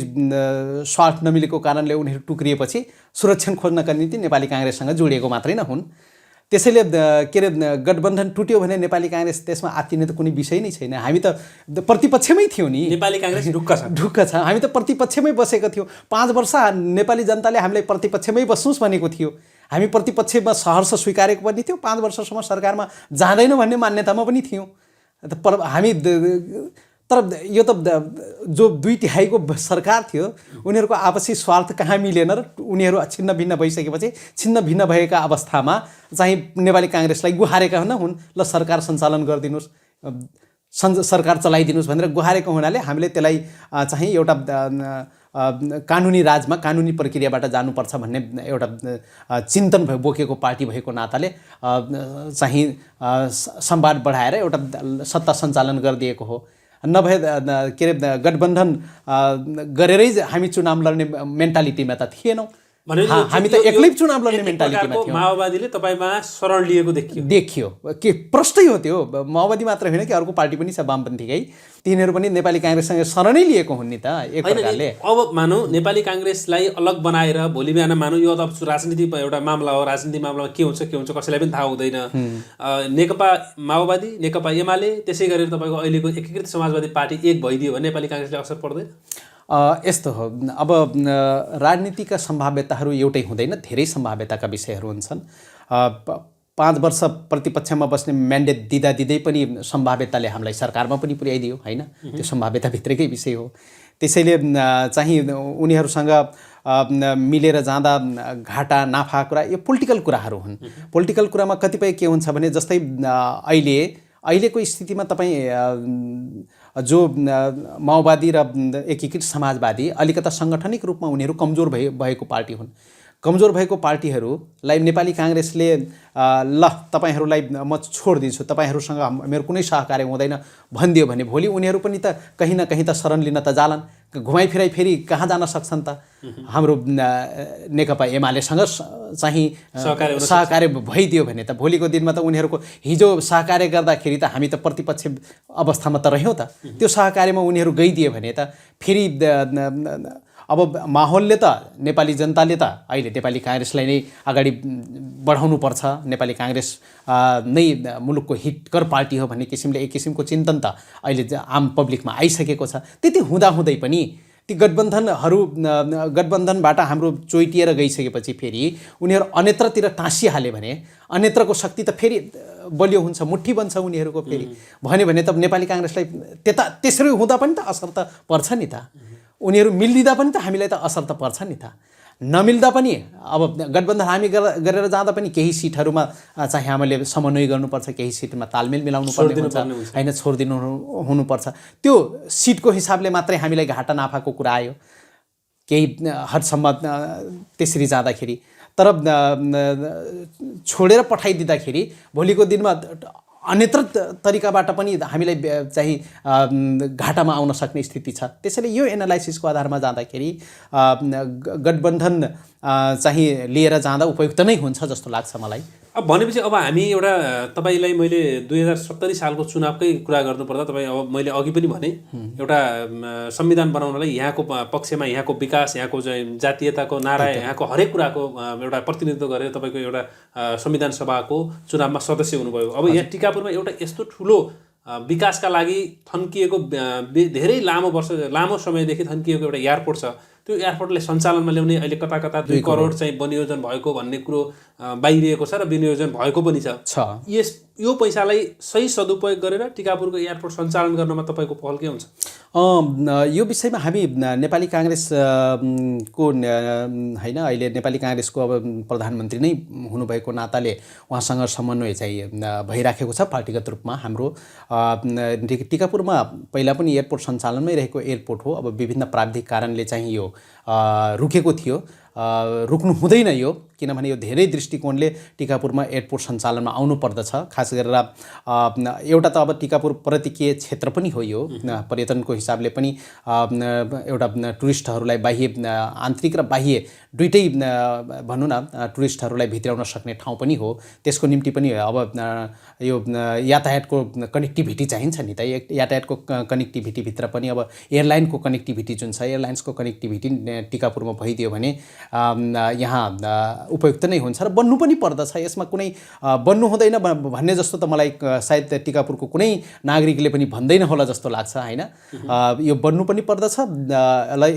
B: स्वार्थ नमिलेको कारणले उनीहरू टुक्रिएपछि सुरक्षण खोज्नका निम्ति नेपाली काङ्ग्रेससँग जोडिएको मात्रै नहुन्। त्यसैले के अरे गठबन्धन टुट्यो भने नेपाली काङ्ग्रेस त्यसमा आत्तिने त कुनै विषय नै छैन। हामी त प्रतिपक्षमै थियौँ नि।
A: नेपाली काङ्ग्रेस ढुक्क छ।
B: हामी त प्रतिपक्षमै बसेका थियौँ। 5 वर्ष नेपाली जनताले हामीलाई प्रतिपक्षमै बस्नुहोस् भनेको थियो। हामी प्रतिपक्षमा सहर्ष स्वीकारेको पनि थियो। 5 वर्षसम्म सरकारमा जाँदैनौँ भन्ने मान्यतामा पनि थियौँ। हामी तर यो त जो 2/3 सरकार थियो उनीहरूको आपसी स्वार्थ कहाँ मिलेन र उनीहरू छिन्न भिन्न भइसकेपछि छिन्न भिन्न भएका अवस्थामा चाहिँ नेपाली काङ्ग्रेसलाई गुहारेका हुन् ल सरकार सञ्चालन गरिदिनुहोस्, सरकार चलाइदिनुहोस् भनेर गुहारेको हुनाले हामीले त्यसलाई चाहिँ एउटा कानुनी राजमा कानुनी प्रक्रियाबाट जानुपर्छ भन्ने एउटा चिन्तन बोकेको पार्टी भएको नाताले चाहिँ संवाद बढाएर एउटा सत्ता सञ्चालन गरिदिएको हो। नभए के अरे गठबन्धन गरेरै हामी चुनाव लड्ने मेन्टालिटीमा त थिएनौँ। हामी त एक्लै चुनाव लड्ने मेन्टालिटीमा थियौँ।
A: माओवादीले तपाईँमा शरण लिएको
B: देखियो के प्रष्टै हो त्यो। माओवादी मात्र होइन कि अर्को पार्टी पनि छ वामपन्थीकै, तिनीहरू पनि नेपाली काङ्ग्रेससँग शरणै लिएको हुन् नि त एक प्रकारले।
A: अब मानौँ नेपाली काङ्ग्रेसलाई अलग बनाएर भोलि बिहान मानौँ यो अब राजनीति एउटा मामला हो, राजनीति मामलामा के हुन्छ कसैलाई पनि थाहा हुँदैन। नेकपा माओवादी, नेकपा एमाले, त्यसै गरेर तपाईँको अहिलेको एकीकृत समाजवादी पार्टी एक भइदियो भने नेपाली काङ्ग्रेसले असर पर्दैन?
B: यस्तो हो। अब राजनीतिका सम्भाव्यताहरू एउटै हुँदैन, धेरै सम्भाव्यताका विषयहरू हुन्छन्। 5 वर्ष प्रतिपक्षमा बस्ने म्यान्डेट दिँदै पनि सम्भाव्यताले हामीलाई सरकारमा पनि पुर्याइदियो होइन, त्यो सम्भाव्यताभित्रकै विषय हो। त्यसैले चाहिँ उनीहरूसँग मिलेर जाँदा घाटा नाफा कुरा यो पोलिटिकल कुराहरू हुन्। पोलिटिकल कुरामा कतिपय के हुन्छ भने जस्तै अहिलेको स्थितिमा तपाईँ जो माओवादी र एकीकृत समाजवादी अलिकता साङ्गठनिक रूपमा उनीहरू कमजोर भएको पार्टी हुन्। कमजोर भएको पार्टीहरूलाई नेपाली काङ्ग्रेसले ल तपाईँहरूलाई म छोडिदिन्छु, तपाईँहरूसँग मेरो कुनै सहकार्य हुँदैन भनिदियो भने भोलि उनीहरू पनि त कहीँ न कहीँ त शरण लिन त जालान्। घुमाइफिराइ फेरि कहाँ जान सक्छन् त? हाम्रो नेकपा एमालेसँग चाहिँ सहकार्य भइदियो भने त भोलिको दिनमा त उनीहरूको हिजो सहकार्य गर्दाखेरि त हामी त प्रतिपक्ष अवस्थामा त रह्यौँ त। त्यो सहकार्यमा उनीहरू गइदियो भने त फेरि अब माहौलले त नेपाली जनताले त अहिले नेपाली काङ्ग्रेसलाई नै अगाडि बढाउनु पर्छ, नेपाली काङ्ग्रेस नै मुलुकको हितकर पार्टी हो भन्ने किसिमले एक किसिमको चिन्तन त अहिले आम पब्लिकमा आइसकेको छ। त्यति हुँदाहुँदै पनि ती गठबन्धनबाट हाम्रो चोइटिएर गइसकेपछि फेरि उनीहरू अन्यत्रतिर टाँसिहाल्यो भने अन्यत्रको शक्ति त फेरि बलियो हुन्छ, मुट्ठी बन्छ उनीहरूको फेरि भन्यो भने त नेपाली काङ्ग्रेसलाई त्यसरी हुँदा पनि त असर त पर्छ नि त। उनीहरू मिल्दिँदा पनि त हामीलाई त असर त पर्छ नि त। नमिल्दा पनि अब गठबन्धन हामी गरेर जाँदा पनि केही सिटहरूमा चाहिँ हामीले समन्वय गर्नुपर्छ, केही सिटमा तालमेल मिलाउनु पर्ने हुन्छ होइन, छोडिदिनु हुनुपर्छ। त्यो सिटको हिसाबले मात्रै हामीलाई घाटा नाफाको कुरा आयो केही हदसम्म त्यसरी जाँदाखेरि। तर छोडेर पठाइदिँदाखेरि भोलिको दिनमा अन्यत्र तरिकाबाट पनि हामीलाई चाहिँ घाटामा आउन सक्ने स्थिति छ। त्यसैले यो एनालाइसिसको आधारमा जाँदाखेरि गठबन्धन चाहिँ लिएर जाँदा उपयुक्त नै हुन्छ जस्तो लाग्छ मलाई।
A: अब भनेपछि अब हामी एउटा तपाईँलाई मैले 2070 सालको चुनावकै कुरा गर्नुपर्दा तपाईँ अब मैले अघि पनि भने एउटा संविधान बनाउनलाई यहाँको पक्षमा यहाँको विकास, यहाँको जातीयताको नारा, यहाँको हरेक कुराको एउटा प्रतिनिधित्व गरेर तपाईँको एउटा संविधान सभाको चुनावमा सदस्य हुनुभयो। अब यहाँ टिकापुरमा एउटा यस्तो ठुलो विकासका लागि थन्किएको धेरै लामो समयदेखि थन्किएको एउटा एयरपोर्ट छ। त्यो एयरपोर्टलाई सञ्चालनमा ल्याउने अहिले कता 2 करोड चाहिँ विनियोजन भएको भन्ने कुरो बाहिरिएको छ र विनियोजन भएको पनि छ। यो पैसालाई सही सदुपयोग गरेर टिकापुरको एयरपोर्ट सञ्चालन गर्नमा तपाईँको पहल के हुन्छ?
B: यो विषयमा हामी नेपाली काङ्ग्रेस को होइन अहिले नेपाली काङ्ग्रेसको अब प्रधानमन्त्री नै हुनुभएको नाताले उहाँसँग समन्वय चाहिँ भइराखेको छ पार्टीगत रूपमा। हाम्रो टिकापुरमा पहिला पनि एयरपोर्ट सञ्चालनमै रहेको एयरपोर्ट हो। अब विभिन्न प्राविधिक कारणले चाहिँ यो रुकेको थियो। रुक्नु हुँदैन यो, किनभने यो धेरै दृष्टिकोणले टिकापुरमा एयरपोर्ट सञ्चालनमा आउनुपर्दछ। खास गरेर एउटा त अब टिकापुर पर्यटकीय क्षेत्र पनि हो, यो पर्यटनको हिसाबले पनि एउटा टुरिस्टहरूलाई बाह्य आन्तरिक र बाह्य दुइटै भनौँ न टुरिस्टहरूलाई भित्राउन सक्ने ठाउँ पनि हो। त्यसको निम्ति पनि अब यो यातायातको कनेक्टिभिटी चाहिन्छ नि त। यातायातको कनेक्टिभिटीभित्र पनि अब एयरलाइनको कनेक्टिभिटी जुन छ, एयरलाइन्सको कनेक्टिभिटी टिकापुरमा भइदियो भने यहाँ उपयुक्त नै हुन्छ र बन्नु पनि पर्दछ। यसमा कुनै बन्नु हुँदैन भन्ने जस्तो त मलाई सायद टिकापुरको कुनै नागरिकले पनि भन्दैन होला जस्तो लाग्छ, होइन। यो बन्नु पनि पर्दछ।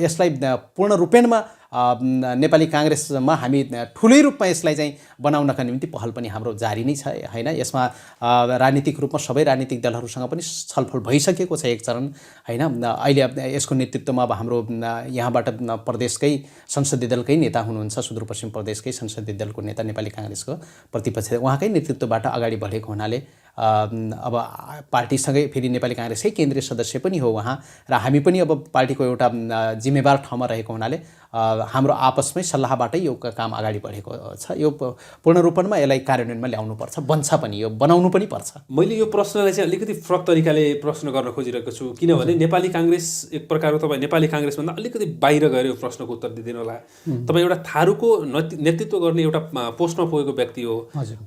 B: यसलाई पूर्ण रूपेणमा नेपाली काङ्ग्रेसमा हामी ठुलै रूपमा यसलाई चाहिँ बनाउनका निम्ति पहल पनि हाम्रो जारी नै छ, होइन। यसमा राजनीतिक रूपमा सबै राजनीतिक दलहरूसँग पनि छलफल भइसकेको छ एक चरण, होइन। अहिले यसको नेतृत्वमा अब हाम्रो यहाँबाट प्रदेशकै संसदीय दलकै नेता हुनुहुन्छ, सुदूरपश्चिम प्रदेशकै संसदीय दलको नेता नेपाली काङ्ग्रेसको प्रतिपक्ष, उहाँकै नेतृत्वबाट अगाडि बढेको हुनाले अब पार्टीसँगै फेरि नेपाली काङ्ग्रेसकै केन्द्रीय सदस्य पनि हो उहाँ, र हामी पनि अब पार्टीको एउटा जिम्मेवार ठाउँमा रहेको हुनाले हाम्रो आपसमै सल्लाहबाटै यो काम अगाडि बढेको छ। यो पूर्ण रूपमा यसलाई कार्यान्वयनमा ल्याउनुपर्छ, बन्छ पनि, यो बनाउनु पनि पर्छ।
A: मैले यो प्रश्नलाई चाहिँ अलिकति फरक तरिकाले प्रश्न गर्न खोजिरहेको छु, किनभने नेपाली काङ्ग्रेस एक प्रकारको, तपाईँ नेपाली काङ्ग्रेसभन्दा अलिकति बाहिर गएर यो प्रश्नको उत्तर दिइदिनु होला। तपाईँ एउटा थारूको नेतृत्व गर्ने एउटा पोस्टमा पुगेको व्यक्ति हो।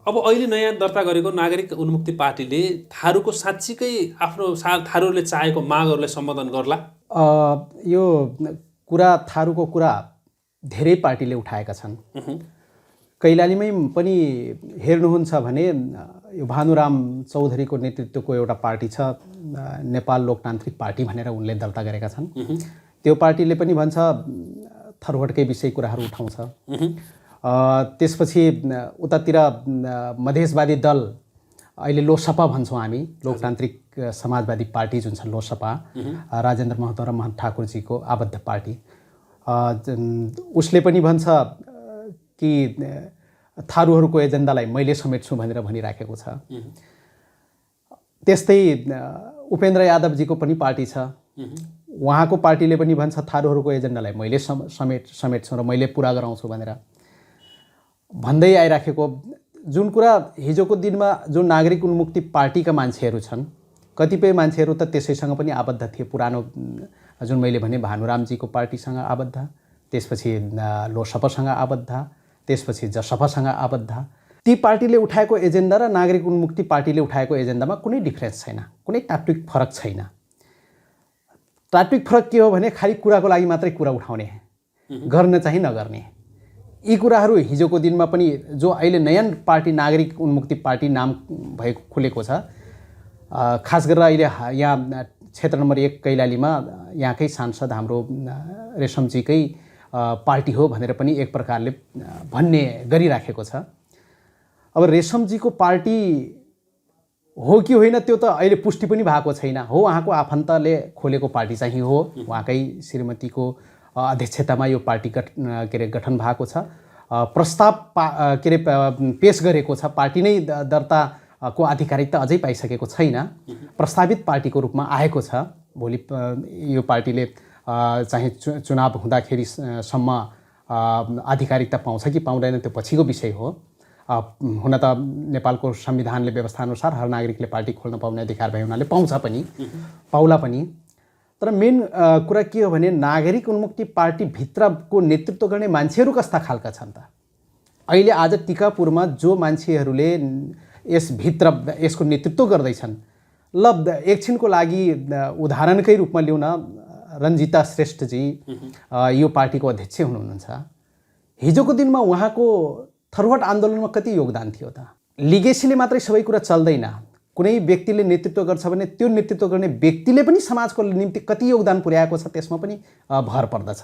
A: अब अहिले नयाँ दर्ता गरेको नागरिक उन्मुक्ति पार्टीले थारूको साँच्चीकै आफ्नो थारूहरूले चाहेको मागहरूलाई सम्बोधन गर्ला?
B: यो कुरा, थारूको कुरा धेरै पार्टीले उठाएका छन्। कैलालीमै पनि हेर्नुहुन्छ भने यो भानुराम चौधरीको नेतृत्वको एउटा पार्टी छ, नेपाल लोकतान्त्रिक पार्टी भनेर उनले दर्ता गरेका छन्। त्यो पार्टीले पनि भन्छ थरवटकै विषय कुराहरू उठाउँछ। त्यसपछि उतातिर मधेसवादी दल, अहिले लोसपा भन्छौँ हामी, लोकतान्त्रिक समाजवादी पार्टी जुन छ लोसपा, राजेन्द्र महतो र महत ठाकुरजीको आबद्ध पार्टी, उसले पनि भन्छ कि थारूहरूको एजेन्डालाई मैले समेट्छु भनेर भनिराखेको छ। त्यस्तै उपेन्द्र यादवजीको पनि पार्टी छ, उहाँको पार्टीले पनि भन्छ थारूहरूको एजेन्डालाई मैले समेट्छु र मैले पुरा गराउँछु भनेर भन्दै आइराखेको। जुन कुरा हिजोको दिनमा जो नागरिक उन्मुक्ति पार्टीका मान्छेहरू छन्, कतिपय मान्छेहरू त त्यसैसँग पनि आबद्ध थिए। पुरानो जुन मैले भने भानुरामजीको पार्टीसँग आबद्ध, त्यसपछि लोसपासँग आबद्ध, त्यसपछि जसपासँग आबद्ध। ती पार्टीले उठाएको एजेन्डा र नागरिक उन्मुक्ति पार्टीले उठाएको एजेन्डामा कुनै डिफ्रेन्स छैन, कुनै तात्विक फरक छैन। तात्विक फरक के हो भने खालि कुराको लागि मात्रै कुरा उठाउने, गर्न चाहिँ नगर्ने। यी कुराहरू हिजोको दिनमा पनि जो अहिले नयाँ पार्टी नागरिक उन्मुक्ति पार्टी नाम भएको खुलेको छ, खास गरेर अहिले यहाँ क्षेत्र नम्बर 1 कैलालीमा यहाँकै सांसद हाम्रो रेशमजीकै पार्टी हो भनेर पनि एक प्रकारले भन्ने गरिराखेको छ। अब रेशमजीको पार्टी हो कि होइन त्यो त अहिले पुष्टि पनि भएको छैन। हो, उहाँको आफन्तले खोलेको पार्टी चाहिँ हो, उहाँकै श्रीमतीको अध्यक्षतामा यो पार्टी गठन भएको छ। प्रस्ताव पेश गरेको छ, पार्टी नै दर्ताको आधिकारिकता अझै पाइसकेको छैन, प्रस्तावित पार्टीको रूपमा आएको छ। भोलि यो पार्टीले चाहिँ चुनाव हुँदाखेरिसम्म आधिकारिकता पाउँछ कि पाउँदैन त्यो पछिको विषय हो। हुन त नेपालको संविधानले व्यवस्थाअनुसार हर नागरिकले पार्टी खोल्न पाउने अधिकार भए हुनाले पाउँछ पनि, पाउला पनि। तर मेन कुरा के हो भने नागरिक उन्मुक्ति पार्टी भित्रको नेतृत्व गर्ने मान्छेहरू कस्ता खालका छन् त? अहिले आज टिकापुरमा जो मान्छेहरूले यसभित्र यसको नेतृत्व गर्दैछन्, ल एकछिनको लागि उदाहरणकै रूपमा ल्याउन, रञ्जिता श्रेष्ठजी यो पार्टीको अध्यक्ष हुनुहुन्छ। हिजोको दिनमा उहाँको थरवट आन्दोलनमा कति योगदान थियो त? लिगेसीले मात्रै सबै कुरा चल्दैन। कुनै व्यक्तिले नेतृत्व गर्छ भने त्यो नेतृत्व गर्ने व्यक्तिले पनि समाजको निम्ति कति योगदान पुर्याएको छ त्यसमा पनि भर पर्दछ।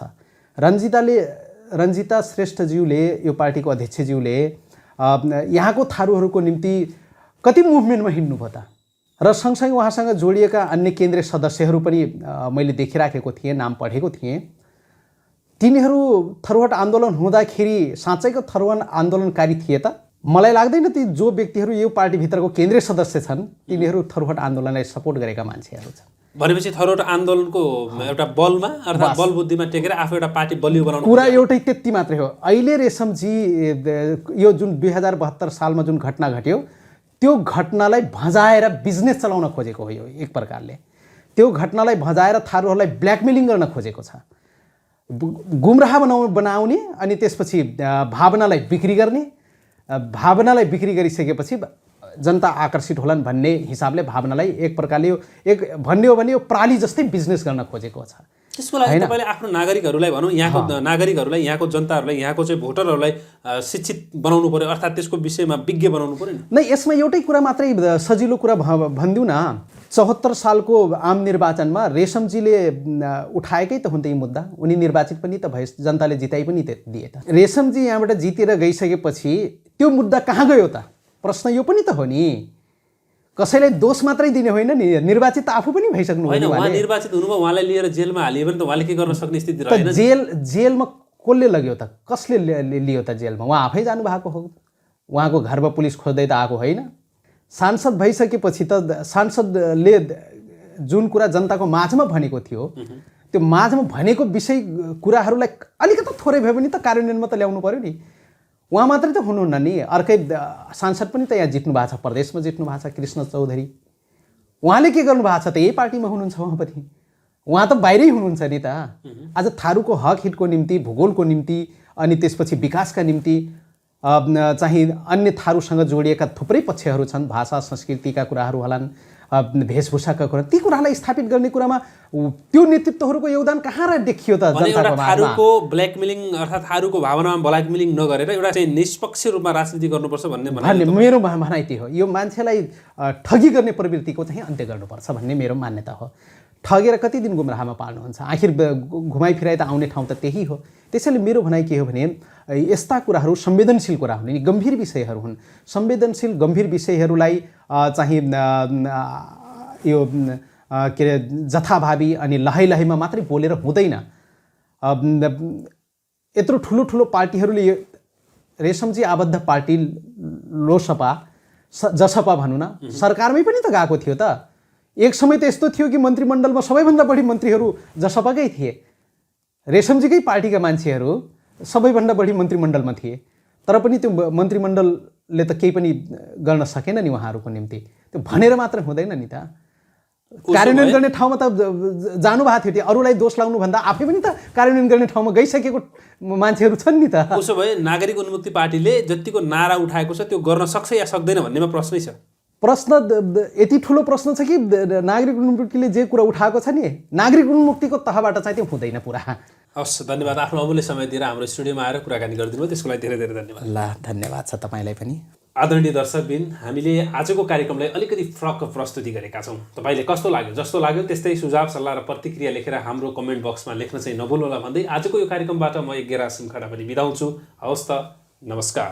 B: रञ्जिता श्रेष्ठज्यूले, यो पार्टीको अध्यक्षज्यूले यहाँको थारूहरूको निम्ति कति मुभमेन्टमा हिँड्नुभयो त? र सँगसँगै उहाँसँग जोडिएका अन्य केन्द्रीय सदस्यहरू पनि मैले देखिराखेको थिएँ, नाम पढेको थिएँ। तिनीहरू थरवट आन्दोलन हुँदाखेरि साँच्चैको थरवट आन्दोलनकारी थिए त? मलाई लाग्दैन ती जो व्यक्तिहरू यो पार्टीभित्रको केन्द्रीय सदस्य छन् तिनीहरू थरवट आन्दोलनलाई सपोर्ट गरेका मान्छेहरू छन्।
A: भनेपछि थरोट आन्दोलनको एउटा बलमा अर्थात् बल बुद्धिमा टेकेर आफू एउटा पार्टी बलियो बनाउनु
B: कुरा एउटै त्यति मात्रै हो। अहिले रेशमजी यो जुन 2072 सालमा जुन घटना घट्यो त्यो घटनालाई भजाएर बिजनेस चलाउन खोजेको हो यो एक प्रकारले। त्यो घटनालाई भजाएर थारूहरूलाई ब्ल्याकमेलिङ गर्न खोजेको छ, गुमराह बनाउने अनि त्यसपछि भावनालाई बिक्री गर्ने, भावनालाई बिक्री गरिसकेपछि जनता आकर्षित होलान् भन्ने हिसाबले भावनालाई एक प्रकारले एक भन्ने हो भने यो प्राली जस्तै बिजनेस गर्न खोजेको छ।
A: त्यसको लागि तपाईँले आफ्नो नागरिकहरूलाई भनौँ, यहाँको नागरिकहरूलाई, यहाँको जनताहरूलाई, यहाँको चाहिँ भोटरहरूलाई शिक्षित बनाउनु पर्यो, अर्थात् त्यसको विषयमा विज्ञ बनाउनु पर्यो नि।
B: नै यसमा एउटै कुरा मात्रै सजिलो कुरा भनिदिउँ न, 74 सालको आम निर्वाचनमा रेशमजीले उठाएकै त हुन् त यी मुद्दा, उनी निर्वाचित पनि त भए, जनताले जिताइ पनि दिए त। रेशमजी यहाँबाट जितेर गइसकेपछि त्यो मुद्दा कहाँ गयो त? प्रश्न यो पनि त हो नि। कसैलाई दोष मात्रै दिने होइन नि, निर्वाचित त आफू पनि भइसक्नु
A: होइन। उहाँ निर्वाचित हुनुभयो, उहाँलाई लिएर जेलमा हालियो भने त उहाँले के गर्न सक्ने स्थिति रहेन।
B: जेलमा कसले लग्यो त? कसले लियो त जेलमा? उहाँ आफै जानु भएको हो, उहाँको घरमा पुलिस खोज्दै त आएको होइन। सांसद भइसकेपछि त सांसदले जुन कुरा जनताको माझमा भनेको थियो त्यो माझमा भनेको विषय कुराहरूलाई अलिकति थोरै भए पनि त कार्यान्वयनमा त ल्याउनु पर्यो नि। उहाँ मात्रै त हुनुहुन्न नि, अर्कै सांसद पनि त यहाँ जित्नु भएको छ, प्रदेशमा जित्नु भएको छ, कृष्ण चौधरी। उहाँले के गर्नु भएको छ त? यही पार्टीमा हुनुहुन्छ उहाँ पनि, उहाँ त बाहिरै हुनुहुन्छ नि त। आज थारूको हक हितको निम्ति, भूगोलको निम्ति अनि त्यसपछि विकासका निम्ति चाहिँ अन्य थारूसँग जोडिएका थुप्रै पक्षहरू छन्, भाषा संस्कृतिका कुराहरू होलान्, वेशभूषाका कुरा, ती कुरालाई स्थापित गर्ने कुरामा त्यो नेतृत्वहरूको योगदान कहाँ देखियो त जनताको माझमा?
A: थारूको ब्ल्याकमेलिङ अर्थात् थारूको भावनामा ब्ल्याकमेलिङ नगरेर एउटा चाहिँ निष्पक्ष रूपमा राजनीति गर्नुपर्छ भन्ने
B: मेरो भनाइ त्यो हो। यो मान्छेलाई ठगी गर्ने प्रवृत्तिको चाहिँ अन्त्य गर्नुपर्छ भन्ने मेरो मान्यता हो। ठगेर कति दिन गुमराहमा पाल्नुहुन्छ? आखिर घुमाइ फिराइ त आउने ठाउँ त त्यही हो। त्यसैले मेरो भनाइ के हो भने यस्ता कुराहरू संवेदनशील कुरा हुन्, गम्भीर विषयहरू हुन्। संवेदनशील गम्भीर विषयहरूलाई चाहिँ यो के अरे जथाभावी अनि लहैमा मात्रै बोलेर हुँदैन। यत्रो ठुलो ठुलो पार्टीहरूले रेशमजी आबद्ध पार्टी लोसपा जसपा भनौँ न, सरकारमै पनि त गएको थियो त। एक समय त यस्तो थियो कि मन्त्रीमण्डलमा सबैभन्दा बढी मन्त्रीहरू जसपाकै थिए, रेशमजीकै पार्टीका मान्छेहरू सबैभन्दा बढी मन्त्रीमण्डलमा थिए। तर पनि त्यो मन्त्रीमण्डलले त केही पनि गर्न सकेन नि उहाँहरूको निम्ति। त्यो भनेर मात्र हुँदैन नि त, कार्यान्वयन गर्ने ठाउँमा त जानु भएको थियो। अरूलाई दोष लाउनुभन्दा आफै पनि त कार्यान्वयन गर्ने ठाउँमा गइसकेको मान्छेहरू छन् नि त।
A: उसो भए नागरिक उन्मुक्ति पार्टीले जतिको नारा उठाएको छ त्यो गर्न सक्छ या सक्दैन भन्नेमा प्रश्नै छ।
B: प्रश्न यति ठुलो प्रश्न छ कि नागरिक उन्मुक्तिले जे कुरा उठाएको छ नि, नागरिक उन्मुक्तिको तहबाट चाहिँ त्यो हुँदैन पुरा।
A: हस्, धन्यवाद। आफ्नो अमूल्य समय दिएर हाम्रो स्टुडियोमा आएर कुराकानी गरिदिनु भयो, त्यसको लागि धेरै धेरै धन्यवाद।
B: ल, धन्यवाद छ तपाईँलाई पनि।
A: आदरणीय दर्शकबिन, हामीले आजको कार्यक्रमलाई अलिकति फरक प्रस्तुति गरेका छौँ। तपाईँले कस्तो लाग्यो? जस्तो लाग्यो त्यस्तै सुझाव सल्लाह र प्रतिक्रिया लेखेर हाम्रो कमेन्ट बक्समा लेख्न चाहिँ नभुल्नुहोला भन्दै आजको यो कार्यक्रमबाट म यज्ञराज सिमखडा पनि बिदा हुन्छु। हवस् त, नमस्कार।